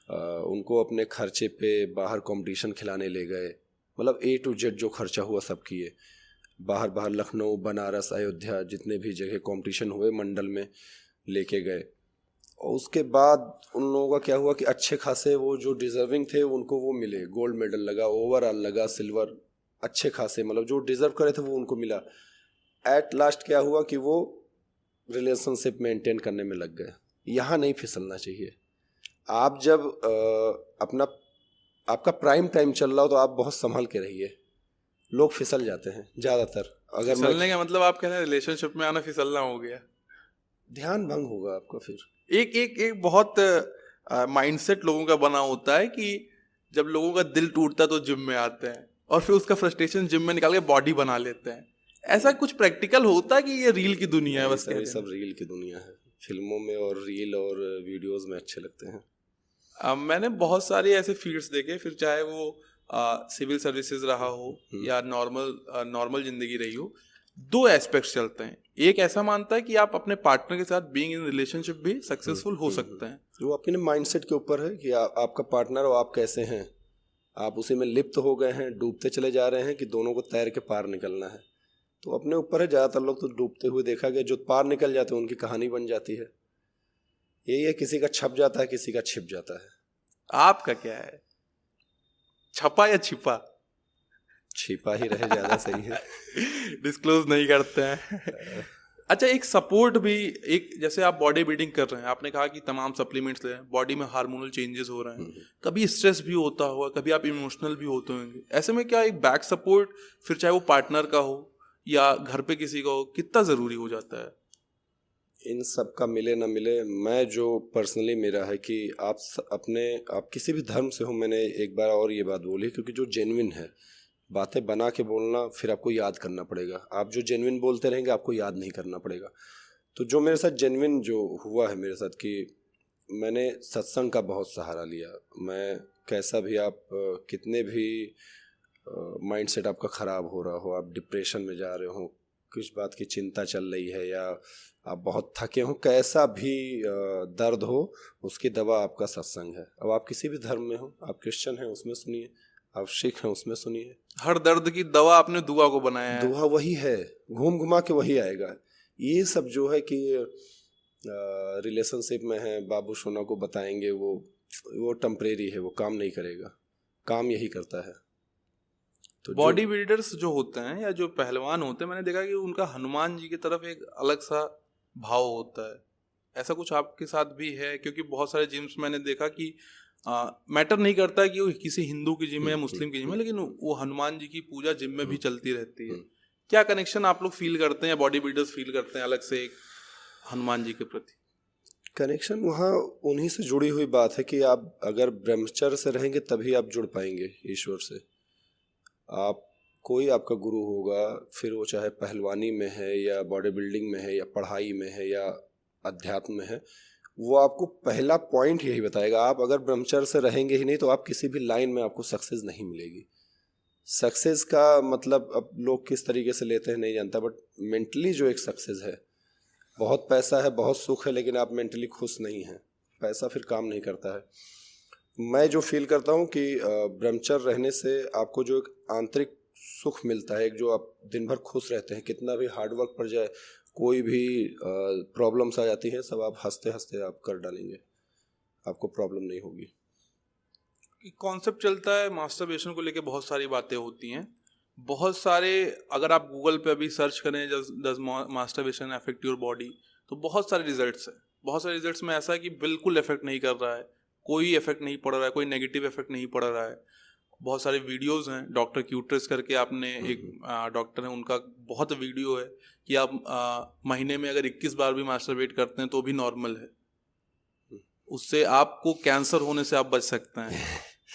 उनको अपने खर्चे पे बाहर कंपटीशन खिलाने ले गए, मतलब A to Z जो खर्चा हुआ सब किए, बाहर लखनऊ, बनारस, अयोध्या, जितने भी जगह कंपटीशन हुए मंडल में लेके गए। और उसके बाद उन लोगों का क्या हुआ कि अच्छे खासे वो जो डिजर्विंग थे उनको वो मिले, गोल्ड मेडल लगा, ओवरऑल लगा, सिल्वर, अच्छे खासे, मतलब जो डिजर्व करे थे वो उनको मिला। एट लास्ट क्या हुआ कि वो रिलेशनशिप मेंटेन करने में लग गए। यहाँ नहीं फिसलना चाहिए। आप जब आपका प्राइम टाइम चल रहा हो तो आप बहुत संभल के रहिए। लोग फिसल जाते हैं ज़्यादातर। अगर फिसलने का मतलब आप कह रहे हैं रिलेशनशिप में आना फिसलना हो गया? ध्यान भंग होगा आपका। फिर एक बहुत माइंडसेट लोगों का बना होता है कि जब लोगों का दिल टूटता है तो जिम में आते हैं और फिर उसका फ्रस्ट्रेशन जिम में निकाल के बॉडी बना लेते हैं। ऐसा कुछ प्रैक्टिकल होता है कि ये रील की दुनिया है? बस ये सब रील की दुनिया है। फिल्मों में और रील और वीडियोस में अच्छे लगते हैं। मैंने बहुत सारे ऐसे फील्ड्स देखे, फिर चाहे वो सिविल सर्विसेज रहा हो या नॉर्मल जिंदगी रही हो। दो एस्पेक्ट्स चलते हैं। एक ऐसा मानता है कि आप अपने पार्टनर के साथ बीइंग इन रिलेशनशिप भी सक्सेसफुल हो सकते हैं। वो अपने माइंडसेट के ऊपर है कि आपका पार्टनर और आप कैसे हैं। आप उसी में लिप्त हो गए हैं, डूबते चले जा रहे हैं कि दोनों को तैर के पार निकलना है। तो अपने ऊपर है। ज़्यादातर लोग तो डूबते हुए देखा गया, जो पार निकल जाते हैं उनकी कहानी बन जाती है। यही है, किसी का छप जाता है, किसी का छिप जाता है। आपका क्या है, छपा या छिपा? छिपा ही रहे ज़्यादा सही है। डिस्क्लोज नहीं करते हैं। अच्छा, एक सपोर्ट भी, एक जैसे आप बॉडी बिल्डिंग कर रहे हैं, आपने कहा कि तमाम सप्लीमेंट्स ले रहे हैं, बॉडी में हार्मोनल चेंजेस हो रहे हैं, कभी स्ट्रेस भी होता होगा, कभी आप इमोशनल भी होते होंगे। ऐसे में क्या एक बैक सपोर्ट, फिर चाहे वो पार्टनर का हो या घर पे किसी का हो, कितना ज़रूरी हो जाता है? इन सब का मिले ना मिले, मैं जो पर्सनली मेरा है कि आप किसी भी धर्म से हो। मैंने एक बार और ये बात बोली, क्योंकि जो जेन्युइन है, बातें बना के बोलना फिर आपको याद करना पड़ेगा। आप जो जेन्युइन बोलते रहेंगे आपको याद नहीं करना पड़ेगा। तो जो मेरे साथ जेन्युइन जो हुआ है मेरे साथ कि मैंने सत्संग का बहुत सहारा लिया। मैं कैसा भी आप कितने भी माइंडसेट आपका ख़राब हो रहा हो, आप डिप्रेशन में जा रहे हो, किस बात की चिंता चल रही है, या आप बहुत थके हो, कैसा भी दर्द हो, उसकी दवा आपका सत्संग है। अब आप किसी भी धर्म में हो, आप क्रिश्चियन हैं उसमें सुनिए, आप सिख हैं उसमें सुनिए। हर दर्द की दवा आपने दुआ को बनाया है। दुआ वही है, घूम घुमा के वही आएगा। ये सब जो है कि रिलेशनशिप में है, बाबू सोना को बताएंगे, वो टेम्परेरी है, वो काम नहीं करेगा। काम यही करता है। तो बॉडी बिल्डर्स जो होते हैं या जो पहलवान होते हैं, मैंने देखा कि उनका हनुमान जी की तरफ एक अलग सा भाव होता है। ऐसा कुछ आपके साथ भी है? क्योंकि बहुत सारे जिम्स मैंने देखा कि मैटर नहीं करता है कि वो किसी हिंदू की जिम है या मुस्लिम की जिम है, लेकिन वो हनुमान जी की पूजा जिम में भी चलती रहती है। क्या कनेक्शन आप लोग फील करते हैं या बॉडी बिल्डर्स फील करते हैं अलग से एक हनुमान जी के प्रति? कनेक्शन वहाँ उन्हीं से जुड़ी हुई बात है कि आप अगर ब्रह्मचर्य से रहेंगे तभी आप जुड़ पाएंगे ईश्वर से। आप कोई आपका गुरु होगा, फिर वो चाहे पहलवानी में है या बॉडी बिल्डिंग में है या पढ़ाई में है या अध्यात्म में है, वो आपको पहला पॉइंट यही बताएगा। आप अगर ब्रह्मचर्य से रहेंगे ही नहीं तो आप किसी भी लाइन में आपको सक्सेस नहीं मिलेगी। सक्सेस का मतलब अब लोग किस तरीके से लेते हैं नहीं जानता, बट मेंटली जो एक सक्सेस है, बहुत पैसा है, बहुत सुख है, लेकिन आप मेंटली खुश नहीं हैं, पैसा फिर काम नहीं करता है। मैं जो फील करता हूँ कि ब्रह्मचर्य रहने से आपको जो एक आंतरिक सुख मिलता है, एक जो आप दिन भर खुश रहते हैं, कितना भी हार्डवर्क पड़ जाए, कोई भी प्रॉब्लम्स आ जाती हैं, सब आप हंसते हंसते आप कर डालेंगे, आपको प्रॉब्लम नहीं होगी। कॉन्सेप्ट चलता है मास्टरबेशन को लेके, बहुत सारी बातें होती हैं, बहुत सारे, अगर आप गूगल पे अभी सर्च करें does masturbation affect your body, तो बहुत सारे रिजल्ट्स हैं। बहुत सारे रिजल्ट्स में ऐसा है कि बिल्कुल इफेक्ट नहीं कर रहा है, कोई इफेक्ट नहीं पड़ रहा है, कोई नेगेटिव इफेक्ट नहीं पड़ रहा है। बहुत सारे वीडियोस हैं, डॉक्टर क्यूट्रेस करके, आपने एक डॉक्टर है, उनका बहुत वीडियो है कि आप महीने में अगर 21 बार भी मास्टरबेट करते हैं तो भी नॉर्मल है। उससे आपको कैंसर होने से आप बच सकते हैं।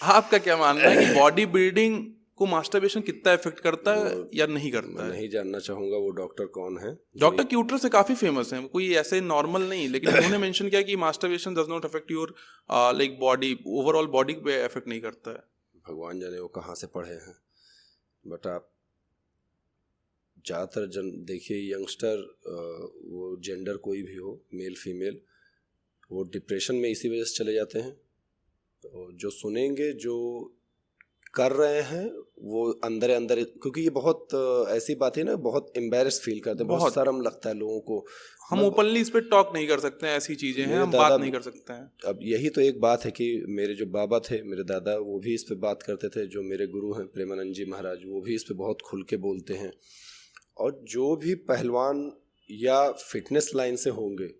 आपका क्या मानना है कि बॉडी बिल्डिंग को मास्टरबेशन कितना इफेक्ट करता है या नहीं मैं करता है? नहीं जानना चाहूँगा वो डॉक्टर कौन है। डॉक्टर क्यूटर से काफी फेमस हैं, कोई ऐसे नॉर्मल नहीं, लेकिन उन्होंने मेंशन किया कि masturbation does not affect your like body, overall body पे इफेक्ट नहीं करता है। भगवान जाने वो कहाँ से पढ़े हैं, बट आप ज़्यादातर देखिए यंगस्टर, वो जेंडर कोई भी हो, मेल फीमेल, वो डिप्रेशन में इसी वजह से चले जाते हैं। तो जो सुनेंगे, जो कर रहे हैं वो अंदर अंदर, क्योंकि ये बहुत ऐसी बात है ना, बहुत एम्बेरस फील करते हैं, बहुत शर्म लगता है लोगों को। हम ओपनली इस पे टॉक नहीं कर सकते हैं, ऐसी चीजें हैं, हम बात नहीं कर सकते हैं। अब यही तो एक बात है कि मेरे जो बाबा थे, मेरे दादा, वो भी इस पे बात करते थे। जो मेरे गुरु हैं प्रेमानंद जी महाराज, वो भी इस पे बहुत खुल के बोलते हैं। और जो भी पहलवान या फिटनेस लाइन से होंगे,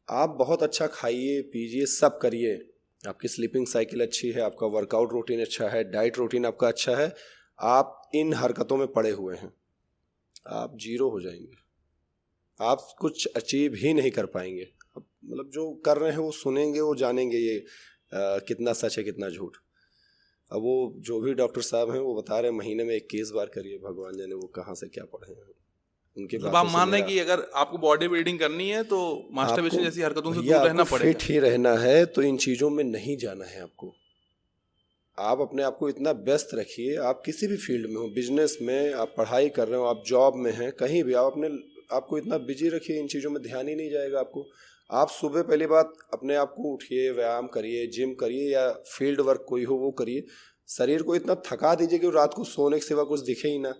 आप बहुत अच्छा खाइए पीजिए, सब करिए, आपकी स्लीपिंग साइकिल अच्छी है, आपका वर्कआउट रूटीन अच्छा है, डाइट रूटीन आपका अच्छा है, आप इन हरकतों में पड़े हुए हैं, आप जीरो हो जाएंगे, आप कुछ अचीव ही नहीं कर पाएंगे। मतलब जो कर रहे हैं वो सुनेंगे, वो जानेंगे ये कितना सच है कितना झूठ। अब वो जो भी डॉक्टर साहब हैं वो बता रहे हैं महीने में 21 बार करिए, भगवान जाने वो कहाँ से क्या पढ़े हैं उनके। मतलब आप मान रहे हैं कि अगर आपको बॉडी बिल्डिंग करनी है तो मास्टरबेशन जैसी हरकतों से दूर रहना पड़ेगा। फिट ही रहना है तो इन चीज़ों में नहीं जाना है आपको। आप अपने आप को इतना व्यस्त रखिए, आप किसी भी फील्ड में हो, बिजनेस में आप पढ़ाई कर रहे हो, आप जॉब में हैं, कहीं भी आप आपको इतना बिजी रखिए, इन चीज़ों में ध्यान ही नहीं जाएगा आपको। आप सुबह पहली बात अपने आप को उठिए, व्यायाम करिए, जिम करिए या फील्ड वर्क कोई हो वो करिए। शरीर को इतना थका दीजिए कि रात को सोने के सिवा कुछ दिखे ही ना।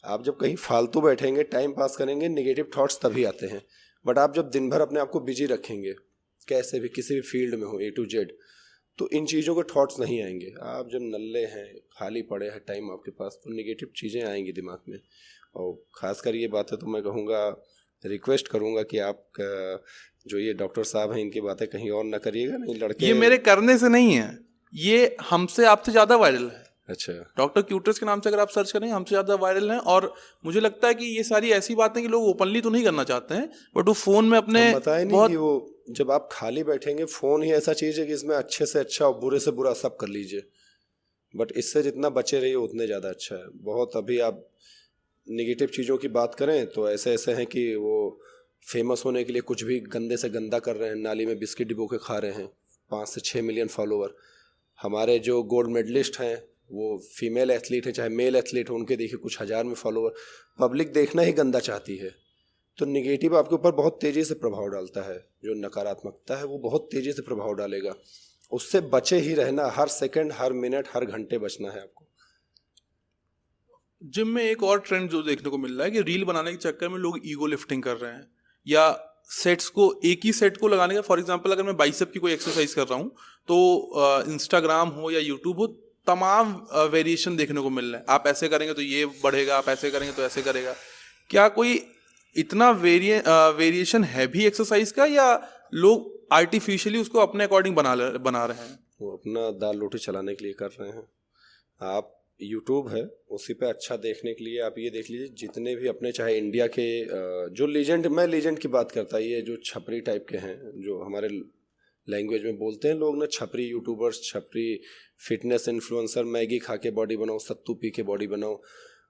आप जब कहीं फालतू बैठेंगे, टाइम पास करेंगे, नेगेटिव थॉट्स तभी आते हैं। बट आप जब दिन भर अपने आप को बिजी रखेंगे, कैसे भी किसी भी फील्ड में हो, A to Z, तो इन चीज़ों के थॉट्स नहीं आएंगे। आप जब नल्ले हैं, खाली पड़े हैं टाइम आपके पास, तो नेगेटिव चीज़ें आएंगी दिमाग में। और ख़ासकर ये बात है तो मैं कहूँगा, रिक्वेस्ट करूँगा कि आप जो ये डॉक्टर साहब हैं इनकी बातें कहीं और ना करिएगा। नहीं लड़के, ये मेरे करने से नहीं है, ये हमसे आपसे ज़्यादा वायरल है। अच्छा, डॉक्टर क्यूटर्स के नाम से अगर आप सर्च करें, हमसे ज़्यादा वायरल हैं। और मुझे लगता है कि ये सारी ऐसी बातें कि लोग ओपनली तो नहीं करना चाहते हैं, बट वो फ़ोन में अपने बताए नहीं कि वो जब आप खाली बैठेंगे, फ़ोन ही ऐसा चीज़ है कि इसमें अच्छे से अच्छा और बुरे से बुरा सब कर लीजिए। बट इससे जितना बचे रहिए उतने ज़्यादा अच्छा है। बहुत अभी आप निगेटिव चीज़ों की बात करें तो ऐसे ऐसे हैं कि वो फेमस होने के लिए कुछ भी गंदे से गंदा कर रहे हैं, नाली में बिस्किट डिबो के खा रहे हैं, 5 से 6 मिलियन फॉलोवर। हमारे जो गोल्ड मेडलिस्ट हैं, वो फीमेल एथलीट है चाहे मेल एथलीट हो, उनके देखिए कुछ हज़ार में फॉलोवर। पब्लिक देखना ही गंदा चाहती है, तो निगेटिव आपके ऊपर बहुत तेज़ी से प्रभाव डालता है। जो नकारात्मकता है वो बहुत तेज़ी से प्रभाव डालेगा, उससे बचे ही रहना। हर सेकंड, हर मिनट, हर घंटे बचना है आपको। जिम में एक और ट्रेंड जो देखने को मिल रहा है कि रील बनाने के चक्कर में लोग ईगो लिफ्टिंग कर रहे हैं, या सेट्स को, एक ही सेट को लगाने का। फॉर एग्जांपल अगर मैं बाइसेप की कोई एक्सरसाइज कर रहा हूँ तो इंस्टाग्राम हो या यूट्यूब हो, तमाम वेरिएशन देखने को मिल रहे हैं। आप ऐसे करेंगे तो ये बढ़ेगा, आप ऐसे करेंगे तो ऐसे करेगा। क्या कोई इतना वेरिएशन है भी एक्सरसाइज का, या लोग आर्टिफिशियली उसको अपने अकॉर्डिंग बना रहे हैं? वो अपना दाल रोटी चलाने के लिए कर रहे हैं। आप यूट्यूब है, उसी पे अच्छा देखने के लिए आप ये देख लीजिए, जितने भी अपने चाहे इंडिया के जो लीजेंड, मैं लीजेंड की बात करता, ये जो छपरी टाइप के हैं, जो हमारे लैंग्वेज में बोलते हैं लोग ना, छपरी यूट्यूबर्स, छपरी फिटनेस इन्फ्लुएंसर, मैगी खा के बॉडी बनाओ, सत्तू पी के बॉडी बनाओ।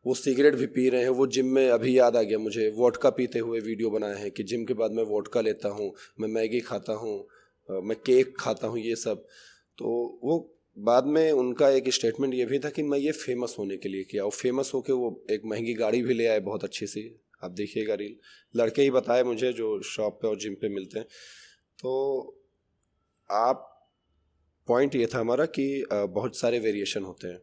वो सिगरेट भी पी रहे हैं। वो जिम में, अभी याद आ गया मुझे, वोडका पीते हुए वीडियो बनाए हैं कि जिम के बाद मैं वोडका लेता हूँ, मैं मैगी खाता हूँ, मैं केक खाता हूँ, ये सब। तो वो बाद में उनका एक स्टेटमेंट ये भी था कि मैं ये फेमस होने के लिए किया, और फेमस होके वो एक महंगी गाड़ी भी ले आए बहुत अच्छी सी। आप देखिएगा रील, लड़के ही बताए मुझे जो शॉप पे और जिम पे मिलते हैं। तो आप, पॉइंट ये था हमारा कि बहुत सारे वेरिएशन होते हैं,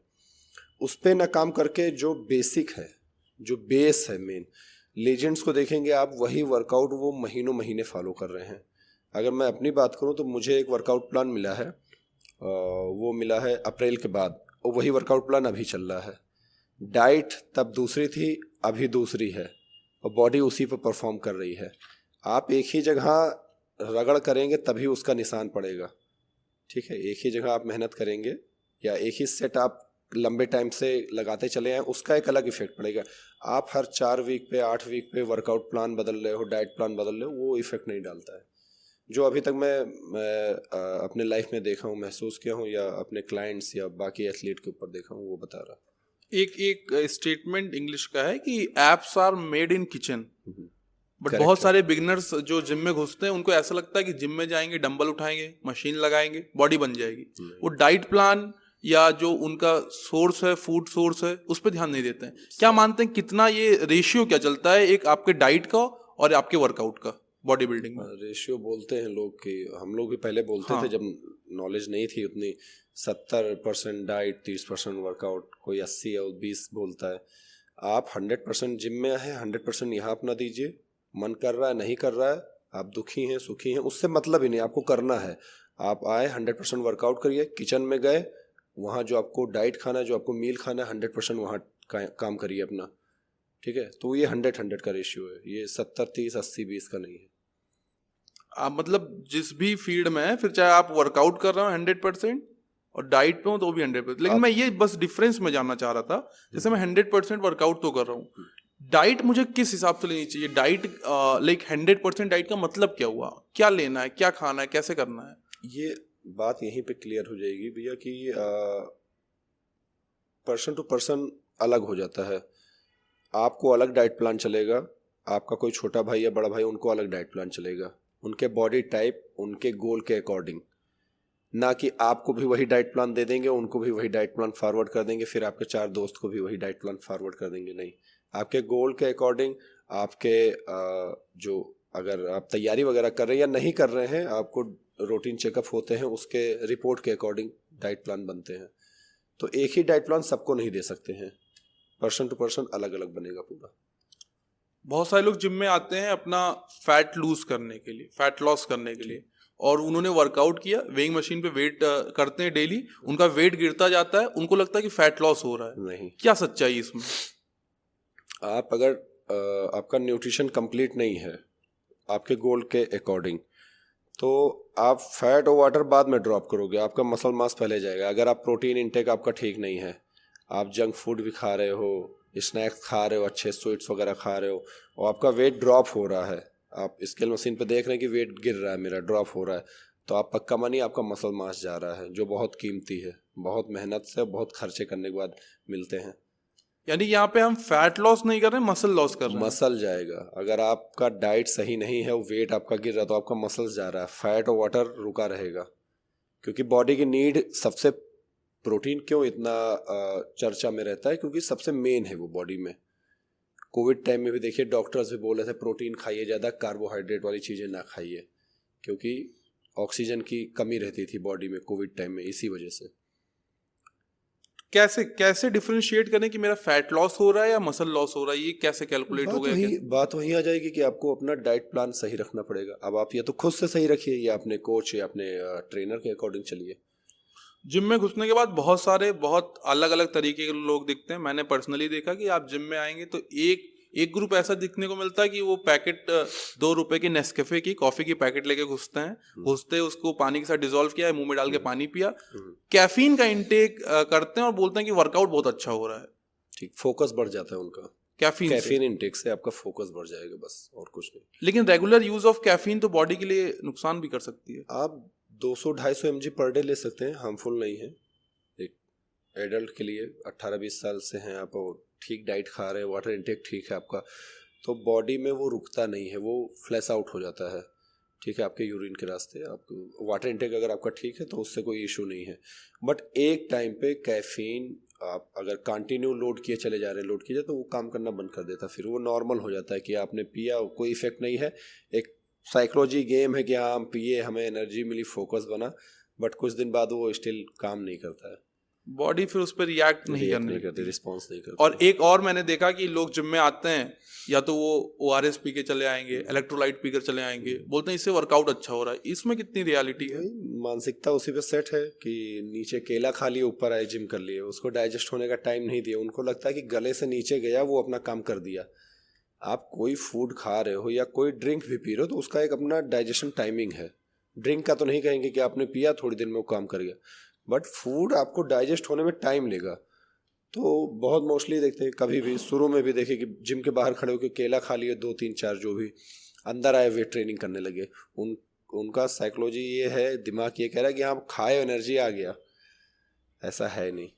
उस पर ना काम करके जो बेसिक है, जो बेस है मेन, लीजेंड्स को देखेंगे आप, वही वर्कआउट वो महीनों महीने फॉलो कर रहे हैं। अगर मैं अपनी बात करूं तो मुझे एक वर्कआउट प्लान मिला है, वो मिला है अप्रैल के बाद, और वही वर्कआउट प्लान अभी चल रहा है। डाइट तब दूसरी थी, अभी दूसरी है, और बॉडी उसी पर परफॉर्म कर रही है। आप एक ही जगह रगड़ करेंगे तभी उसका निशान पड़ेगा, ठीक है। एक ही जगह आप मेहनत करेंगे या एक ही सेट आप लंबे टाइम से लगाते चले हैं, उसका एक अलग इफेक्ट पड़ेगा। आप हर 4 वीक पे, 8 वीक पे वर्कआउट प्लान बदल रहे हो, डाइट प्लान बदल रहे हो, वो इफेक्ट नहीं डालता है। जो अभी तक मैं अपने लाइफ में देखा हूँ, महसूस किया हूँ, या अपने क्लाइंट्स या बाकी एथलीट के ऊपर देखा हूँ, वो बता रहा। एक स्टेटमेंट इंग्लिश का है कि abs are made in kitchen, but Correct बहुत है। सारे बिगनर्स जो जिम में घुसते हैं उनको ऐसा लगता है कि जिम में जाएंगे, डंबल उठाएंगे, मशीन लगाएंगे, बॉडी बन जाएगी। वो डाइट प्लान या जो उनका सोर्स है, फूड सोर्स है, उस पर ध्यान नहीं देते हैं। क्या मानते हैं कितना ये रेशियो क्या चलता है एक आपके डाइट का और आपके वर्कआउट का बॉडी बिल्डिंग में? रेशियो बोलते हैं लोग कि हम लोग भी पहले बोलते हाँ। थे जब नॉलेज नहीं थी उतनी, 70% डाइट, 30% वर्कआउट, कोई 80 या 20 बोलता है। आप 100% जिम में हैं, 100% यहाँ अपना दीजिए। मन कर रहा है, नहीं कर रहा है, आप दुखी हैं, सुखी हैं, उससे मतलब ही नहीं, आपको करना है। आप आए, 100% वर्कआउट करिए, किचन में गए, वहाँ जो आपको डाइट खाना है, जो आपको मील खाना है, 100% वहाँ काम करिए अपना। ठीक है, तो ये 100-100 का रेशियो है, ये 70-30, 80-20 का नहीं है। आप मतलब जिस भी फील्ड में है, फिर चाहे आप वर्कआउट कर रहे हो 100% और डाइट पे हो तो भी 100%। लेकिन मैं ये बस डिफरेंस में जानना चाह रहा था, जैसे मैं 100% वर्कआउट तो कर रहा हूँ, डाइट मुझे किस हिसाब से लेनी चाहिए? डाइट लाइक 100% डाइट का मतलब क्या हुआ? क्या लेना है, क्या खाना है, कैसे करना है? ये बात यहीं पे क्लियर हो जाएगी भैया कि पर्सन टू पर्सन अलग हो जाता है। आपको अलग डाइट प्लान चलेगा, आपका कोई छोटा भाई या बड़ा भाई, उनको अलग डाइट प्लान चलेगा, उनके बॉडी टाइप, उनके गोल के अकॉर्डिंग। ना कि आपको भी वही डाइट प्लान दे देंगे, उनको भी वही डाइट प्लान फॉरवर्ड कर देंगे, फिर आपके 4 दोस्त को भी वही डाइट प्लान फॉरवर्ड कर देंगे। नहीं, आपके गोल के अकॉर्डिंग, आपके जो, अगर आप तैयारी वगैरह कर रहे हैं या नहीं कर रहे हैं, आपको रूटीन चेकअप होते हैं, उसके रिपोर्ट के अकॉर्डिंग डाइट प्लान बनते हैं। तो एक ही डाइट प्लान सबको नहीं दे सकते हैं, पर्सन टू पर्सन अलग अलग बनेगा पूरा। बहुत सारे लोग जिम में आते हैं अपना फैट लूज करने के लिए, फैट लॉस करने के लिए, और उन्होंने वर्कआउट किया, वेइंग मशीन पे वेट करते हैं डेली, उनका वेट गिरता जाता है, उनको लगता है कि फैट लॉस हो रहा है। नहीं, क्या सच्चाई इसमें? आप अगर आपका न्यूट्रिशन कंप्लीट नहीं है आपके गोल के अकॉर्डिंग, तो आप फैट और वाटर बाद में ड्रॉप करोगे, आपका मसल मास पहले जाएगा। अगर आप प्रोटीन इंटेक आपका ठीक नहीं है, आप जंक फूड भी खा रहे हो, स्नैक्स खा रहे हो, अच्छे स्वीट्स वगैरह खा रहे हो, और आपका वेट ड्रॉप हो रहा है, आप स्केल मशीन पे देख रहे हैं कि वेट गिर रहा है मेरा, ड्रॉप हो रहा है, तो आप पक्का मानिए आपका मसल मास जा रहा है, जो बहुत कीमती है, बहुत मेहनत से, बहुत खर्चे करने के बाद मिलते हैं। यानी यहाँ पे हम फैट लॉस नहीं कर रहे हैं, मसल लॉस कर रहे हैं। मसल जाएगा। अगर आपका डाइट सही नहीं है, वेट आपका गिर रहा है, तो आपका मसल जा रहा है, फैट और वाटर रुका रहेगा। क्योंकि बॉडी की नीड सबसे, प्रोटीन क्यों इतना चर्चा में रहता है, क्योंकि सबसे मेन है वो बॉडी में। कोविड टाइम में भी देखिए डॉक्टर्स भी बोल रहे थे प्रोटीन खाइए ज़्यादा, कार्बोहाइड्रेट वाली चीज़ें ना खाइए, क्योंकि ऑक्सीजन की कमी रहती थी बॉडी में कोविड टाइम में, इसी वजह से। कैसे कैसे डिफरेंशिएट करें कि मेरा फैट लॉस हो रहा है या मसल लॉस हो रहा है? ये कैसे कैलकुलेट हो गया? बात वही आ जाएगी कि आपको अपना डाइट प्लान सही रखना पड़ेगा। अब आप या तो खुद से सही रखिए, या अपने कोच या अपने ट्रेनर के अकॉर्डिंग चलिए। जिम में घुसने के बाद बहुत सारे बहुत अलग अलग तरीके के लोग दिखते हैं। मैंने पर्सनली देखा कि आप जिम में आएंगे तो एक ग्रुप ऐसा दिखने को मिलता है कि वो पैकेट 2 रुपए की नेस्कैफे की कॉफी की पैकेट लेके घुसते हैं, घुसते उसको पानी के साथ डिसॉल्व किया, मुंह में डाल के पानी पिया, कैफीन का इंटेक करते हैं और बोलते हैं कि वर्कआउट बहुत अच्छा हो रहा है। ठीक, फोकस बढ़ जाता है उनका कैफीन इंटेक से, आपका फोकस बढ़ जाएगा, बस और कुछ नहीं। लेकिन रेगुलर यूज ऑफ कैफीन तो बॉडी के लिए नुकसान भी कर सकती है। आप 200-250 mg पर डे ले सकते हैं, हार्मफुल नहीं है। एक एडल्ट के लिए 18-20 साल से हैं आप और ठीक डाइट खा रहे हैं, वाटर इंटेक ठीक है आपका, तो बॉडी में वो रुकता नहीं है, वो फ्लैश आउट हो जाता है। ठीक है, आपके यूरिन के रास्ते, आपको वाटर इंटेक अगर आपका ठीक है तो उससे कोई इशू नहीं है। बट एक टाइम पे कैफीन आप अगर कंटिन्यू लोड किए चले जा रहे हैं, लोड किए तो वो काम करना बंद कर देता है, फिर वो नॉर्मल हो जाता है कि आपने पिया, कोई इफेक्ट नहीं है। एक साइकोलॉजी गेम है कि हाँ हम पिए, हमें एनर्जी मिली, फोकस बना, बट कुछ दिन बाद वो स्टिल काम नहीं करता है, बॉडी फिर उस पर रिएक्ट नहीं करती, रिस्पॉन्स नहीं करती। और एक और मैंने देखा कि लोग जिम में आते हैं, या तो वो ORS पी के चले आएंगे, इलेक्ट्रोलाइट पीकर चले आएंगे, बोलते हैं इससे वर्कआउट अच्छा हो रहा है। इसमें कितनी रियलिटी है? मानसिकता उसी पे सेट है कि नीचे केला खा लिए, ऊपर आए जिम कर लिए, उसको डाइजेस्ट होने का टाइम नहीं दिया, उनको लगता है कि गले से नीचे गया वो अपना काम कर दिया। आप कोई फूड खा रहे हो या कोई ड्रिंक भी पी रहे हो तो उसका एक अपना डाइजेशन टाइमिंग है। ड्रिंक का तो नहीं कहेंगे कि आपने पिया थोड़ी देर में वो काम कर गया, बट फूड आपको डाइजेस्ट होने में टाइम लेगा। तो बहुत मोस्टली देखते हैं, कभी भी शुरू में भी देखे कि जिम के बाहर खड़े होकर केला खा लिए 2-3-4, जो भी अंदर आए वेट ट्रेनिंग करने लगे, उनका साइकोलॉजी ये है, दिमाग ये कह रहा है कि आप खाए एनर्जी आ गया, ऐसा है नहीं।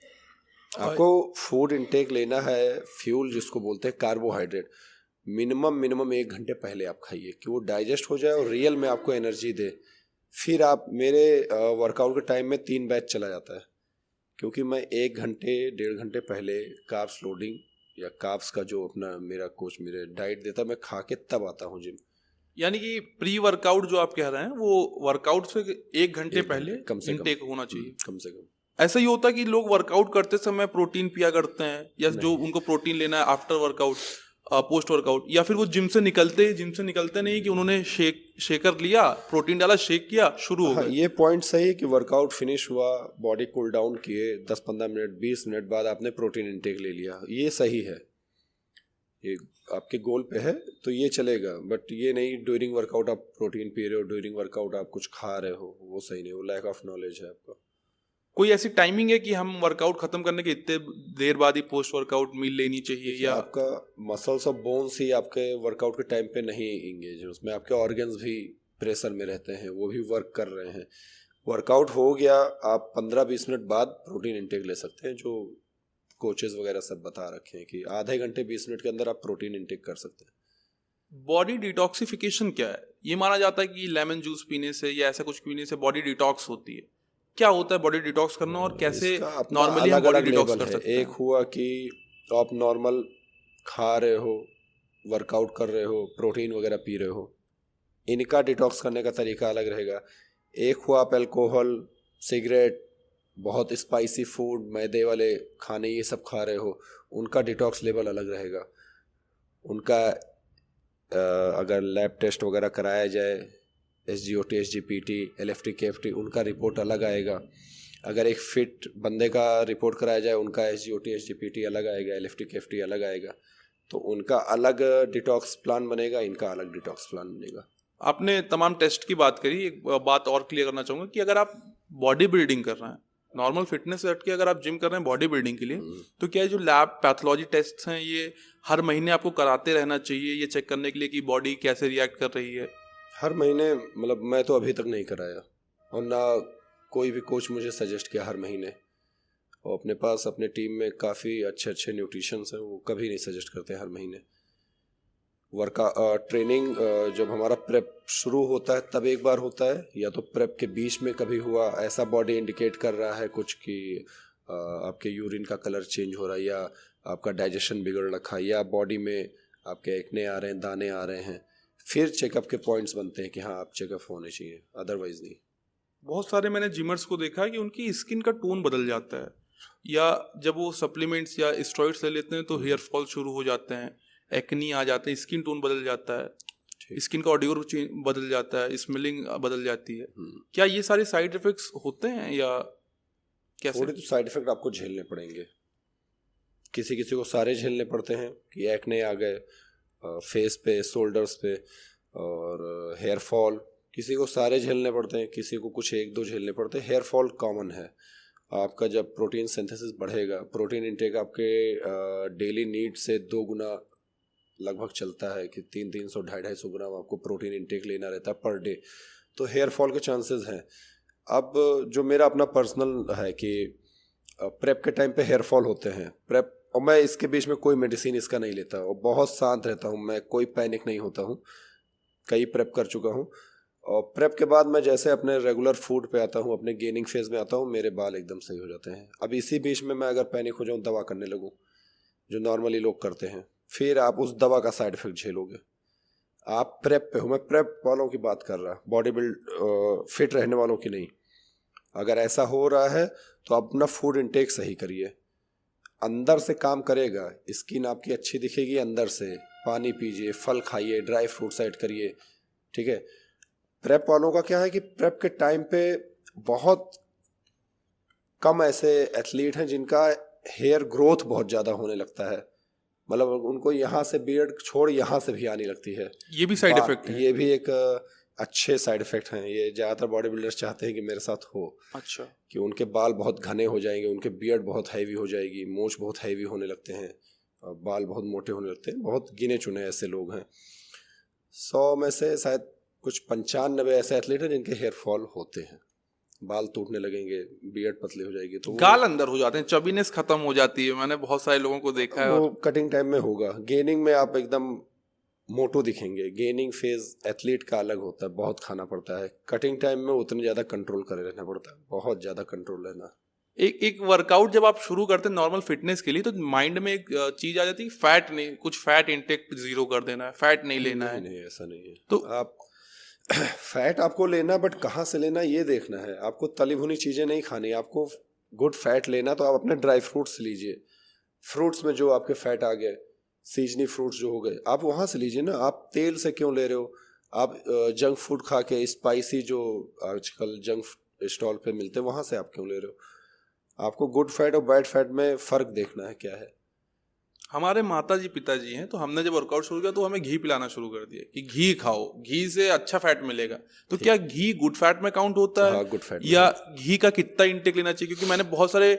आपको फूड इंटेक लेना है, फ्यूल जिसको बोलते हैं कार्बोहाइड्रेट, मिनिमम 1 घंटे पहले आप खाइए कि वो डाइजेस्ट हो जाए और रियल में आपको एनर्जी दे। फिर आप, मेरे वर्कआउट के टाइम में 3 बैच चला जाता है, क्योंकि मैं 1 घंटे 1.5 घंटे पहले कार्ब्स लोडिंग या कार्ब्स का जो अपना मेरा कोच मेरे डाइट देता है, मैं खा के तब आता हूँ जिम। यानी कि प्री वर्कआउट जो आप कह रहे हैं वो वर्कआउट से 1 घंटे पहले कम से कम इनटेक होना चाहिए। कम से कम। ऐसा ही होता है कि लोग वर्कआउट करते समय प्रोटीन पिया करते हैं, या जो उनको प्रोटीन लेना है आफ्टर वर्कआउट, पोस्ट वर्कआउट, या फिर वो जिम से निकलते नहीं कि उन्होंने शेकर लिया, प्रोटीन डाला, शेक किया, शुरू हो हाँ, गए। ये पॉइंट सही है कि वर्कआउट फिनिश हुआ, बॉडी कूल डाउन किए, 10-15 मिनट 20 मिनट बाद आपने प्रोटीन इंटेक ले लिया, ये सही है, ये आपके गोल पे है तो ये चलेगा। बट ये नहीं ड्यूरिंग वर्कआउट आप प्रोटीन पी रहे हो, ड्यूरिंग वर्कआउट आप कुछ खा रहे हो, वो सही नहीं, वो लैक ऑफ नॉलेज है आपका। कोई ऐसी टाइमिंग है कि हम वर्कआउट खत्म करने के इतने देर बाद ही पोस्ट वर्कआउट मील लेनी चाहिए, या आपका मसल्स और बोन्स ही आपके वर्कआउट के टाइम पे नहीं इंगेज है, उसमें आपके ऑर्गन्स भी प्रेशर में रहते हैं, वो भी वर्क कर रहे हैं। वर्कआउट हो गया, आप 15-20 मिनट बाद प्रोटीन इंटेक ले सकते हैं, जो कोचेस वगैरह सब बता रखे हैं कि आधे घंटे 20 मिनट के अंदर आप प्रोटीन इंटेक कर सकते हैं। बॉडी डिटॉक्सिफिकेशन क्या है? ये माना जाता है कि लेमन जूस पीने से या ऐसा कुछ पीने से बॉडी डिटॉक्स होती है। क्या होता है बॉडी डिटॉक्स करना, और कैसे नॉर्मली हम बॉडी डिटॉक्स कर सकते हैं? एक हुआ कि आप नॉर्मल खा रहे हो, वर्कआउट कर रहे हो, प्रोटीन वगैरह पी रहे हो, इनका डिटॉक्स करने का तरीका अलग रहेगा। एक हुआ आप अल्कोहल, सिगरेट, बहुत स्पाइसी फूड, मैदे वाले खाने ये सब खा रहे हो, उनका डिटॉक्स लेवल अलग रहेगा। उनका अगर लैब टेस्ट वगैरह कराया जाए, SGOT, SGPT, LFT, KFT, उनका रिपोर्ट अलग आएगा। अगर एक फिट बंदे का रिपोर्ट कराया जाए, उनका SGOT, SGPT अलग आएगा, LFT, KFT अलग आएगा, तो उनका अलग डिटॉक्स प्लान बनेगा, इनका अलग डिटॉक्स प्लान बनेगा। आपने तमाम टेस्ट की बात करी, एक बात और क्लियर करना चाहूँगा कि अगर आप बॉडी बिल्डिंग कर रहे हैं, नॉर्मल फिटनेस से हट के अगर आप जिम कर रहे हैं बॉडी बिल्डिंग के लिए, तो क्या जो लैब पैथोलॉजी टेस्ट हैं ये हर महीने आपको कराते रहना चाहिए, ये चेक करने के लिए कि बॉडी कैसे रिएक्ट कर रही है? हर महीने, मतलब मैं तो अभी तक नहीं कराया, और ना कोई भी कोच मुझे सजेस्ट किया हर महीने, और अपने पास अपने टीम में काफ़ी अच्छे न्यूट्रिशंस हैं, वो कभी नहीं सजेस्ट करते हर महीने। ट्रेनिंग जब हमारा प्रेप शुरू होता है तब एक बार होता है, या तो प्रेप के बीच में कभी हुआ, ऐसा बॉडी इंडिकेट कर रहा है कुछ कि आपके यूरिन का कलर चेंज हो रहा है, या आपका डाइजेशन बिगड़ रखा है, या बॉडी में आपके एक्ने आ रहे हैं, दाने आ रहे हैं, फिर चेकअप के पॉइंट्स बनते हैं कि हाँ आप चेकअप होने चाहिए, अदरवाइज नहीं। बहुत सारे मैंने जिमर्स को देखा है कि उनकी स्किन का टोन बदल जाता है, या जब वो सप्लीमेंट्स या स्टेरॉइड्स ले लेते हैं तो हेयर फॉल शुरू हो जाते हैं, एक्नी आ जाते हैं, स्किन टोन बदल जाता है, स्किन का ऑडियो बदल जाता है, स्मेलिंग बदल जाती है। क्या ये सारे साइड इफेक्ट्स होते हैं या कैसे? थोड़े तो साइड इफेक्ट आपको झेलने पड़ेंगे, किसी किसी को सारे झेलने पड़ते हैं कि एक्ने आ गए फेस पे, शोल्डर्स पे, और हेयर फॉल, किसी को सारे झेलने पड़ते हैं, किसी को कुछ 1-2 झेलने पड़ते हैं। हेयर फॉल कॉमन है। आपका जब प्रोटीन सिंथेसिस बढ़ेगा, प्रोटीन इंटेक आपके डेली नीड से 2 गुना लगभग चलता है कि 300 250 ग्राम आपको प्रोटीन इंटेक लेना रहता है पर डे, तो हेयर फॉल के चांसेस हैं। अब जो मेरा अपना पर्सनल है कि प्रेप के टाइम पे हेयर फॉल होते हैं, प्रेप, और मैं इसके बीच में कोई मेडिसिन इसका नहीं लेता, और बहुत शांत रहता हूँ मैं, कोई पैनिक नहीं होता हूँ, कई प्रेप कर चुका हूँ। और प्रेप के बाद मैं जैसे अपने रेगुलर फूड पे आता हूँ, अपने गेनिंग फेज में आता हूँ, मेरे बाल एकदम सही हो जाते हैं। अब इसी बीच में मैं अगर पैनिक हो जाऊँ, दवा करने लगूँ जो नॉर्मली लोग करते हैं, फिर आप उस दवा का साइड इफेक्ट झेलोगे। आप प्रेप पे हो, मैं प्रेप वालों की बात कर रहा, बॉडी बिल्ड फिट रहने वालों की नहीं। अगर ऐसा हो रहा है तो आप अपना फूड इंटेक सही करिए, अंदर से काम करेगा, स्किन आपकी अच्छी दिखेगी अंदर से, पानी पीजिए, फल खाइए, ड्राई फ्रूट ऐड करिए, ठीक है। प्रेप वालों का क्या है कि प्रेप के टाइम पे बहुत कम ऐसे एथलीट हैं जिनका हेयर ग्रोथ बहुत ज़्यादा होने लगता है, मतलब उनको यहाँ से बियर्ड छोड़ यहाँ से भी आने लगती है। ये भी साइड इफेक्ट है? ये भी एक अच्छे साइड इफेक्ट हैं, ये ज़्यादातर बॉडी बिल्डर्स चाहते हैं कि मेरे साथ हो। अच्छा। कि उनके बाल बहुत घने हो जाएंगे, उनके बियर्ड बहुत हैवी हो जाएगी, मूंछ बहुत हैवी होने लगते हैं, बाल बहुत मोटे होने लगते हैं। बहुत गिने चुने ऐसे लोग हैं, 100 में से शायद कुछ 95 ऐसे एथलीट हैं जिनके हेयर फॉल होते हैं, बाल टूटने लगेंगे, बियर्ड पतली हो जाएगी, तो गाल अंदर हो जाते हैं, चबीनेस खत्म हो जाती है, मैंने बहुत सारे लोगों को देखा है। वो और कटिंग टाइम में होगा। गेनिंग में आप एकदम मोटो दिखेंगे। गेनिंग फेज एथलीट का अलग होता है, बहुत खाना पड़ता है। कटिंग टाइम में उतने ज़्यादा कंट्रोल करे रहना पड़ता है, बहुत ज़्यादा कंट्रोल रहना। एक वर्कआउट जब आप शुरू करते हैं नॉर्मल फिटनेस के लिए, तो माइंड में एक चीज आ जाती है, फैट नहीं, कुछ फैट इंटेक जीरो कर देना है, फैट नहीं लेना है। नहीं, ऐसा नहीं है। तो आप फैट आपको लेना, बट कहाँ से लेना ये देखना है। आपको तली भुनी चीज़ें नहीं खानी, आपको गुड फैट लेना, तो आप अपने ड्राई फ्रूट्स लीजिए। फ्रूट्स में जो आपके फैट आ गए, सीजनी फ्रूट्स जो हो गए, आप वहाँ से लीजिए ना। आप तेल से क्यों ले रहे हो? आप जंक फूड खा के, स्पाइसी जो आजकल जंक स्टॉल पे मिलते हैं, वहाँ से आप क्यों ले रहे हो? आपको गुड फैट और बैड फैट में फ़र्क देखना है क्या है। हमारे माता जी पिताजी हैं, तो हमने जब वर्कआउट शुरू किया तो हमें घी पिलाना शुरू कर दिया कि घी खाओ, घी से अच्छा फैट मिलेगा। तो क्या घी गुड फैट में काउंट होता है? हाँ, गुड फैट में। या घी का कितना इंटेक लेना चाहिए? क्योंकि मैंने बहुत सारे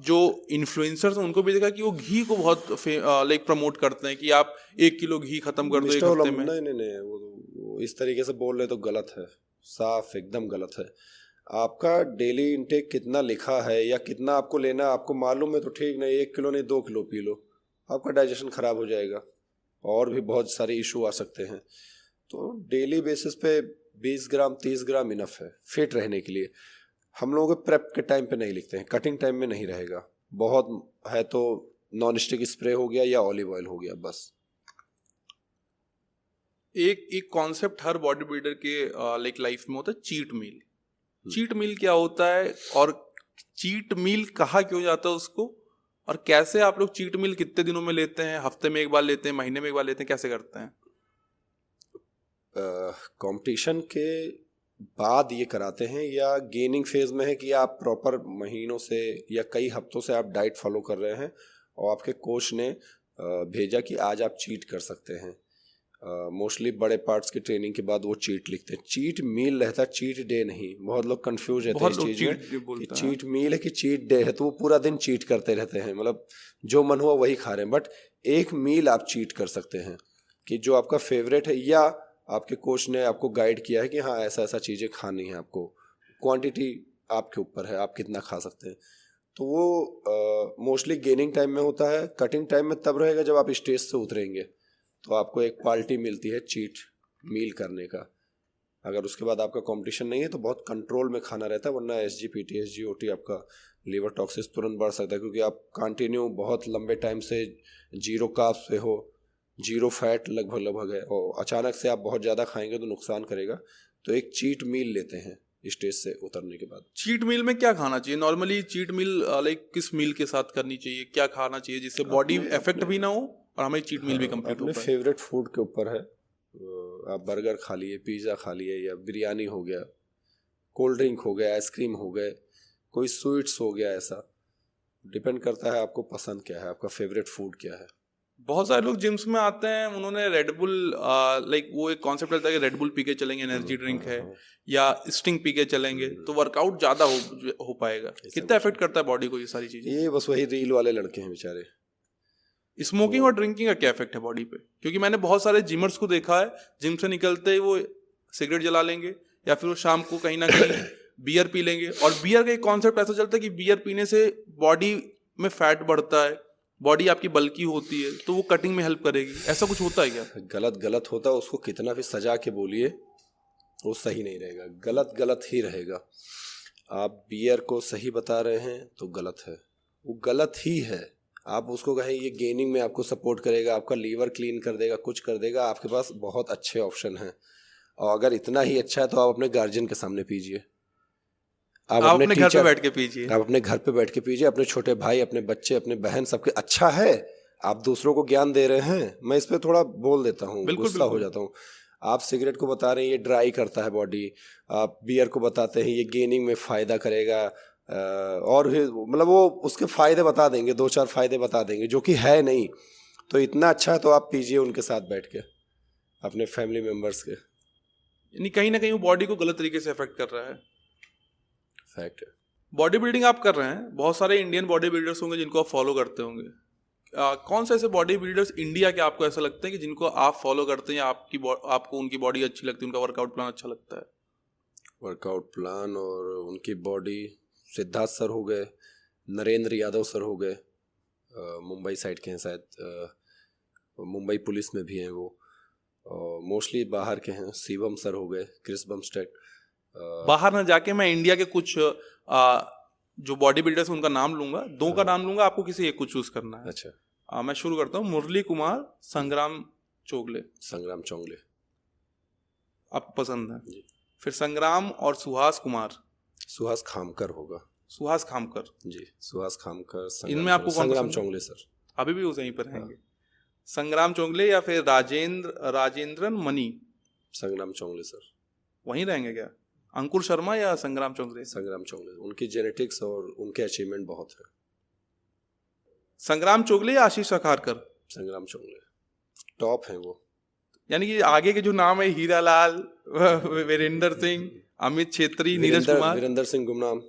जो इन्फ्लुएंसर्स हैं उनको भी देखा कि वो घी को बहुत लाइक प्रमोट करते हैं कि आप 1 किलो घी खत्म कर दो एक हफ्ते में। नहीं, वो इस तरीके से बोल रहे तो गलत है, साफ एकदम गलत है। आपका डेली इंटेक कितना लिखा है या कितना आपको लेना आपको मालूम है तो ठीक, नहीं 1 किलो नहीं 2 किलो पी लो, आपका डाइजेशन खराब हो जाएगा और भी बहुत सारे इशू आ सकते हैं। तो डेली बेसिस पे 20 ग्राम 30 ग्राम इनफ है फिट रहने के लिए। हम लोगों के प्रेप के टाइम पे नहीं लिखते हैं, कटिंग टाइम में नहीं रहेगा। बहुत है तो नॉन स्टिक स्प्रे हो गया या ऑलिव ऑयल हो गया, बस। एक कॉन्सेप्ट हर बॉडी बिल्डर के लाइक लाइफ में होता है, चीट मील। चीट मील क्या होता है और चीट मील कहा क्यों जाता है उसको, और कैसे आप लोग चीट मील कितने दिनों में लेते हैं? हफ्ते में एक बार लेते हैं, महीने में एक बार लेते हैं, कैसे करते हैं? कंपटीशन के बाद ये कराते हैं या गेनिंग फेज में है कि आप प्रॉपर महीनों से या कई हफ्तों से आप डाइट फॉलो कर रहे हैं और आपके कोच ने भेजा कि आज आप चीट कर सकते हैं। मोस्टली बड़े पार्ट्स की ट्रेनिंग के बाद वो चीट लिखते हैं। चीट मील रहता है, चीट डे नहीं। बहुत लोग कंफ्यूज रहते हैं इस चीज में कि चीट मील है कि चीट डे है, तो वो पूरा दिन चीट करते रहते हैं, मतलब जो मन हुआ वही खा रहे हैं। बट एक मील आप चीट कर सकते हैं कि जो आपका फेवरेट है या आपके कोच ने आपको गाइड किया है कि हाँ ऐसा ऐसा चीज़ें खानी है आपको। क्वांटिटी आपके ऊपर है, आप कितना खा सकते हैं। तो वो मोस्टली गेनिंग टाइम में होता है। कटिंग टाइम में तब रहेगा जब आप स्टेज से उतरेंगे, तो आपको एक पार्टी मिलती है चीट मील करने का। अगर उसके बाद आपका कंपटीशन नहीं है तो बहुत कंट्रोल में खाना रहता है, वरना SGPT SGOT आपका लीवर टॉक्सिस तुरंत बढ़ सकता है, क्योंकि आप कंटिन्यू बहुत लंबे टाइम से जीरो कार्ब्स पे हो, जीरो फैट लगभग है, और अचानक से आप बहुत ज़्यादा खाएंगे तो नुकसान करेगा। तो एक चीट मील लेते हैं स्टेज से उतरने के बाद। चीट मील में क्या खाना चाहिए नॉर्मली? चीट मील लाइक किस मील के साथ करनी चाहिए, क्या खाना चाहिए जिससे बॉडी इफेक्ट भी ना हो और हमारी चीट मील भी कंप्लीट हो अपने पाए? फेवरेट फूड के ऊपर है। आप बर्गर खा लिए, पिज़्ज़ा खा लिए, या बिरयानी हो गया, कोल्ड ड्रिंक हो गया, आइसक्रीम हो गए, कोई स्वीट्स हो गया, ऐसा डिपेंड करता है आपको पसंद क्या है, आपका फेवरेट फूड क्या है। बहुत सारे लोग जिम्स में आते हैं, उन्होंने रेडबुल लाइक वो एक कॉन्सेप्ट रहता है कि रेडबुल पी के चलेंगे, एनर्जी ड्रिंक है, या स्टिंग पी के चलेंगे तो वर्कआउट ज़्यादा हो पाएगा। कितना इफेक्ट करता है बॉडी को ये सारी चीज़ें? ये बस वही रील वाले लड़के हैं बेचारे। स्मोकिंग और ड्रिंकिंग का क्या इफेक्ट है बॉडी पे? क्योंकि मैंने बहुत सारे जिमर्स को देखा है, जिम से निकलते ही वो सिगरेट जला लेंगे या फिर वो शाम को कहीं ना कहीं बियर पी लेंगे। और बियर का एक कॉन्सेप्ट ऐसा चलता है कि बियर पीने से बॉडी में फैट बढ़ता है, बॉडी आपकी बल्की होती है, तो वो कटिंग में हेल्प करेगी। ऐसा कुछ होता है क्या? गलत होता है, उसको कितना भी सजा के बोलिए वो सही नहीं रहेगा, गलत ही रहेगा। आप बियर को सही बता रहे हैं तो गलत है, वो गलत ही है। आप उसको कहें ये गेनिंग में आपको सपोर्ट करेगा, आपका लीवर क्लीन कर देगा, कुछ कर देगा, आपके पास बहुत अच्छे ऑप्शन हैं। और अगर इतना ही अच्छा है तो आप अपने गार्जियन के सामने पीजिए, आप अपने घर पे बैठ के पीजिए, आप अपने घर पे बैठ के पीजिए, अपने छोटे भाई, अपने बच्चे, अपने बहन, सबके अच्छा है। आप दूसरों को ज्ञान दे रहे हैं। मैं इस पे थोड़ा बोल देता हूँ, गुस्सा हो जाता हूँ। आप सिगरेट को बता रहे हैं ये ड्राई करता है बॉडी, आप बियर को बताते हैं ये गेनिंग में फ़ायदा करेगा, और भी मतलब वो उसके फ़ायदे बता देंगे, 2-4 फ़ायदे बता देंगे जो कि है नहीं। तो इतना अच्छा है तो आप पीजिए उनके साथ बैठ के, अपने फैमिली मेम्बर्स के। यानी कहीं ना कहीं वो बॉडी को गलत तरीके से अफेक्ट कर रहा है। फैक्ट है। बॉडी बिल्डिंग आप कर रहे हैं, बहुत सारे इंडियन बॉडी बिल्डर्स होंगे जिनको आप फॉलो करते होंगे, कौन से ऐसे बॉडी बिल्डर्स इंडिया के आपको ऐसा लगता है कि जिनको आप फॉलो करते हैं या आपको उनकी बॉडी अच्छी लगती है, उनका वर्कआउट प्लान अच्छा लगता है? वर्कआउट प्लान और उनकी बॉडी, सिद्धार्थ सर हो गए, नरेंद्र यादव सर हो गए, मुंबई साइड के हैं शायद, मुंबई पुलिस में भी हैं वो, मोस्टली बाहर के हैं, शिवम सर हो गए, क्रिस बमस्टेड। बाहर ना जाके मैं इंडिया के कुछ जो बॉडी बिल्डर्स उनका नाम लूंगा, दो का नाम लूंगा, आपको किसी एक को चूज करना है। अच्छा। मैं शुरू करता हूँ। मुरली कुमार, संग्राम चोगले। संग्राम चोंगले आपको पसंद है जी। फिर संग्राम और सुहास कुमार। सुहास खामकर होगा। सुहास खामकर जी, सुहास खामकर। इनमें आपको कौन संग्राम पसंद है? चोंगले सर। अभी भी उस वहीं पर रहेंगे। संग्राम चोंगले या फिर राजेंद्रन मनी? संग्राम चोंगले सर। वहीं रहेंगे क्या? अंकुर शर्मा या संग्राम चोंगले? संग्राम चोंगले। उनकी जेनेटिक्स और उनके अचीवमेंट बहुत है। संग्राम चोगले या आशीष अखारकर? संग्राम चोंगले टॉप हैं वो। यानी कि आगे के जो नाम है, हीरा लाल, वीरेंद्र सिंह, अमित छेत्री, नीरज कुमार। वीरेंद्र सिंह गुमनाम,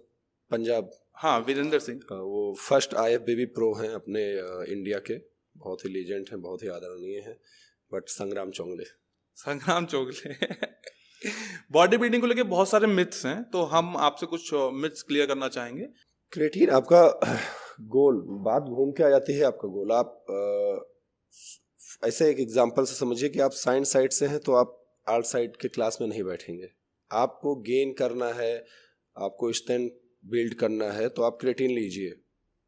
पंजाब। हाँ, वीरेंद्र सिंह। वो फर्स्ट IFBB प्रो हैं अपने इंडिया के, बहुत ही लीजेंड हैं, बहुत ही आदरणीय हैं। बट संग्राम चोंगले। संग्राम चोगले। बॉडी बिल्डिंग को लेके बहुत सारे मिथ्स हैं, तो हम आपसे कुछ मिथ्स क्लियर करना चाहेंगे। क्रिएटिन आपका गोल, बात घूम के आ जाती है आपका गोल। आप ऐसे एक एग्जांपल से समझिए कि आप साइंस साइड से हैं तो आप आर्ट साइड के क्लास में नहीं बैठेंगे। आपको गेन करना है, आपको स्ट्रेंथ बिल्ड करना है, तो आप क्रिएटिन लीजिए।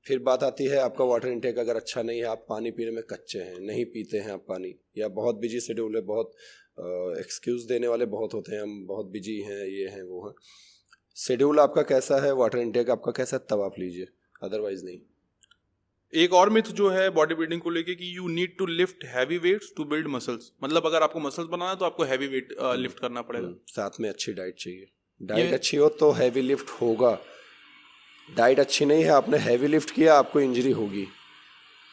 फिर बात आती है आपका वाटर इनटेक अगर अच्छा नहीं है, आप पानी पीने में कच्चे हैं, नहीं पीते हैं आप पानी, या बहुत बिजी शेड्यूल है, बहुत एक्सक्यूज देने वाले बहुत होते हैं, हम बहुत बिजी हैं, ये हैं वो हैं। शेड्यूल आपका कैसा है, वाटर इनटेक आपका कैसा है, तब आप लीजिए, अदरवाइज नहीं। एक और मिथ जो है बॉडी बिल्डिंग को लेके कि you need to lift heavy weights to build muscles. मतलब अगर आपको मसल्स बनाना है तो आपको हैवी वेट लिफ्ट करना पड़ेगा। साथ में अच्छी डाइट चाहिए। डाइट अच्छी हो तो हैवी लिफ्ट होगा। डाइट अच्छी नहीं है, आपने हैवी लिफ्ट किया, आपको इंजरी होगी।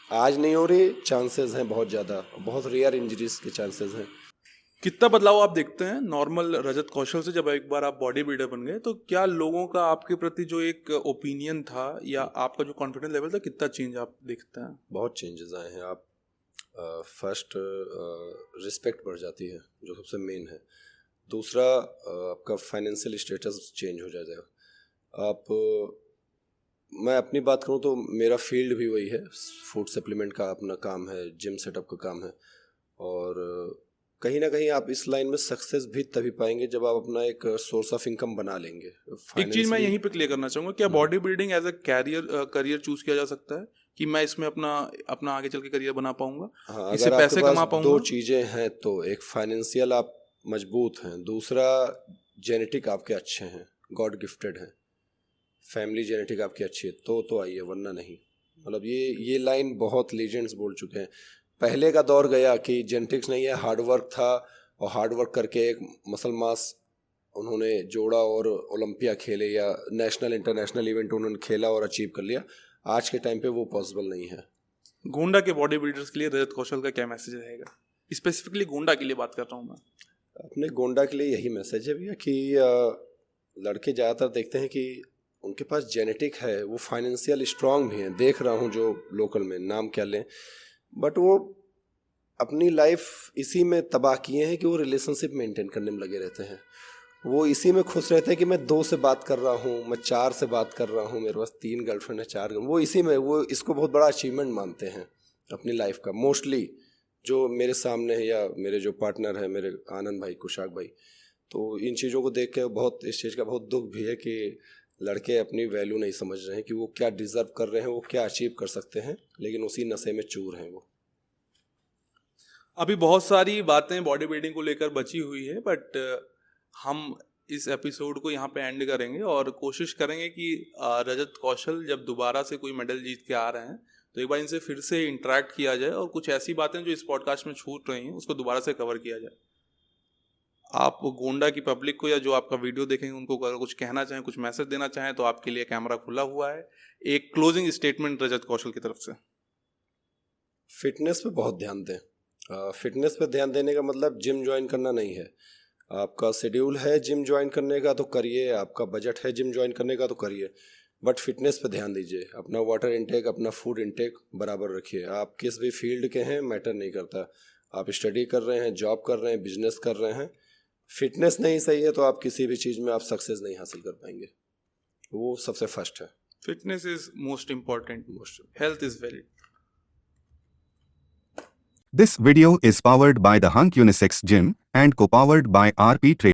आज नहीं हो रही, चांसेस हैं बहुत ज़्यादा, बहुत रेयर इंजरीज के चांसेस हैं। कितना बदलाव आप देखते हैं नॉर्मल रजत कौशल से जब एक बार आप बॉडी बिल्डर बन गए? तो क्या लोगों का आपके प्रति जो एक ओपिनियन था या आपका जो कॉन्फिडेंस लेवल था, कितना चेंज आप देखते हैं? बहुत चेंजेस आए हैं। आप फर्स्ट रिस्पेक्ट बढ़ जाती है, जो सबसे मेन है। दूसरा आपका फाइनेंशियल स्टेटस चेंज हो जाता है। आप मैं अपनी बात करूं तो मेरा फील्ड भी वही है, फूड सप्लीमेंट का अपना काम है, जिम सेटअप का काम है, और कहीं ना कहीं आप इस लाइन में सक्सेस भी तभी पाएंगे जब आप अपना एक सोर्स ऑफ इनकम बना लेंगे। एक चीज मैं यहीं पे क्लियर करना चाहूंगा, क्या body building as a career choose किया जा सकता है कि मैं इसमें अपना आगे चल के करियर बना पाऊंगा? हाँ, इससे अगर पैसे आपके कमा पास पाऊंगा? दो चीजें हैं तो एक फाइनेंशियल आप मजबूत हैं, दूसरा जेनेटिक आपके अच्छे हैं, गॉड गिफ्टेड हैं, फैमिली जेनेटिक आपकी अच्छी है तो आइए, वरना नहीं। मतलब ये लाइन बहुत लीजेंड्स बोल चुके हैं। पहले का दौर गया कि जेनेटिक्स नहीं है, हार्डवर्क था, और हार्डवर्क करके एक मसल मास उन्होंने जोड़ा और ओलंपिया खेले या नेशनल इंटरनेशनल इवेंट उन्होंने खेला और अचीव कर लिया। आज के टाइम पे वो पॉसिबल नहीं है। गोंडा के बॉडी बिल्डर्स के लिए रजत कौशल का क्या मैसेज रहेगा? स्पेसिफिकली गोंडा के लिए बात कर रहा हूँ मैं। अपने गोंडा के लिए यही मैसेज है भैया कि लड़के ज़्यादातर देखते हैं कि उनके पास जेनेटिक है, वो फाइनेंशियल स्ट्रांग भी हैं, देख रहा हूँ जो लोकल में, नाम क्या लें, बट वो अपनी लाइफ इसी में तबाह किए हैं कि वो रिलेशनशिप मेंटेन करने में लगे रहते हैं। वो इसी में खुश रहते हैं कि मैं 2 से बात कर रहा हूँ, मैं 4 से बात कर रहा हूँ, मेरे पास 3 गर्लफ्रेंड है, 4 वो इसी में, वो इसको बहुत बड़ा अचीवमेंट मानते हैं अपनी लाइफ का। मोस्टली जो मेरे सामने है या मेरे जो पार्टनर है, मेरे आनंद भाई, कुशाक भाई, तो इन चीज़ों को देख के बहुत, इस चीज़ का बहुत दुख भी है कि लड़के अपनी वैल्यू नहीं समझ रहे हैं कि वो क्या डिज़र्व कर रहे हैं, वो क्या अचीव कर सकते हैं, लेकिन उसी नशे में चूर हैं वो। अभी बहुत सारी बातें बॉडी बिल्डिंग को लेकर बची हुई है, बट हम इस एपिसोड को यहाँ पे एंड करेंगे और कोशिश करेंगे कि रजत कौशल जब दोबारा से कोई मेडल जीत के आ रहे हैं तो एक बार इनसे फिर से इंटरेक्ट किया जाए और कुछ ऐसी बातें जो इस पॉडकास्ट में छूट रही हैं उसको दोबारा से कवर किया जाए। आप गोंडा की पब्लिक को या जो आपका वीडियो देखेंगे उनको अगर कुछ कहना चाहें, कुछ मैसेज देना चाहें, तो आपके लिए कैमरा खुला हुआ है। एक क्लोजिंग स्टेटमेंट रजत कौशल की तरफ से। फिटनेस पे बहुत ध्यान दें। फिटनेस पे ध्यान देने का मतलब जिम ज्वाइन करना नहीं है। आपका शेड्यूल है जिम ज्वाइन करने का तो करिए, आपका बजट है जिम ज्वाइन करने का तो करिए, बट फिटनेस पे ध्यान दीजिए, अपना वाटर इनटेक, अपना फूड इनटेक बराबर रखिए। आप किस भी फील्ड के हैं मैटर नहीं करता, आप स्टडी कर रहे हैं, जॉब कर रहे हैं, बिजनेस कर रहे हैं, फिटनेस नहीं सही है तो आप किसी भी चीज़ में आप सक्सेस नहीं हासिल कर पाएंगे। वो सबसे फर्स्ट है। Fitness is most important, most health is very. This video is powered by the Hunk Unisex Gym and co-powered by RP Trade.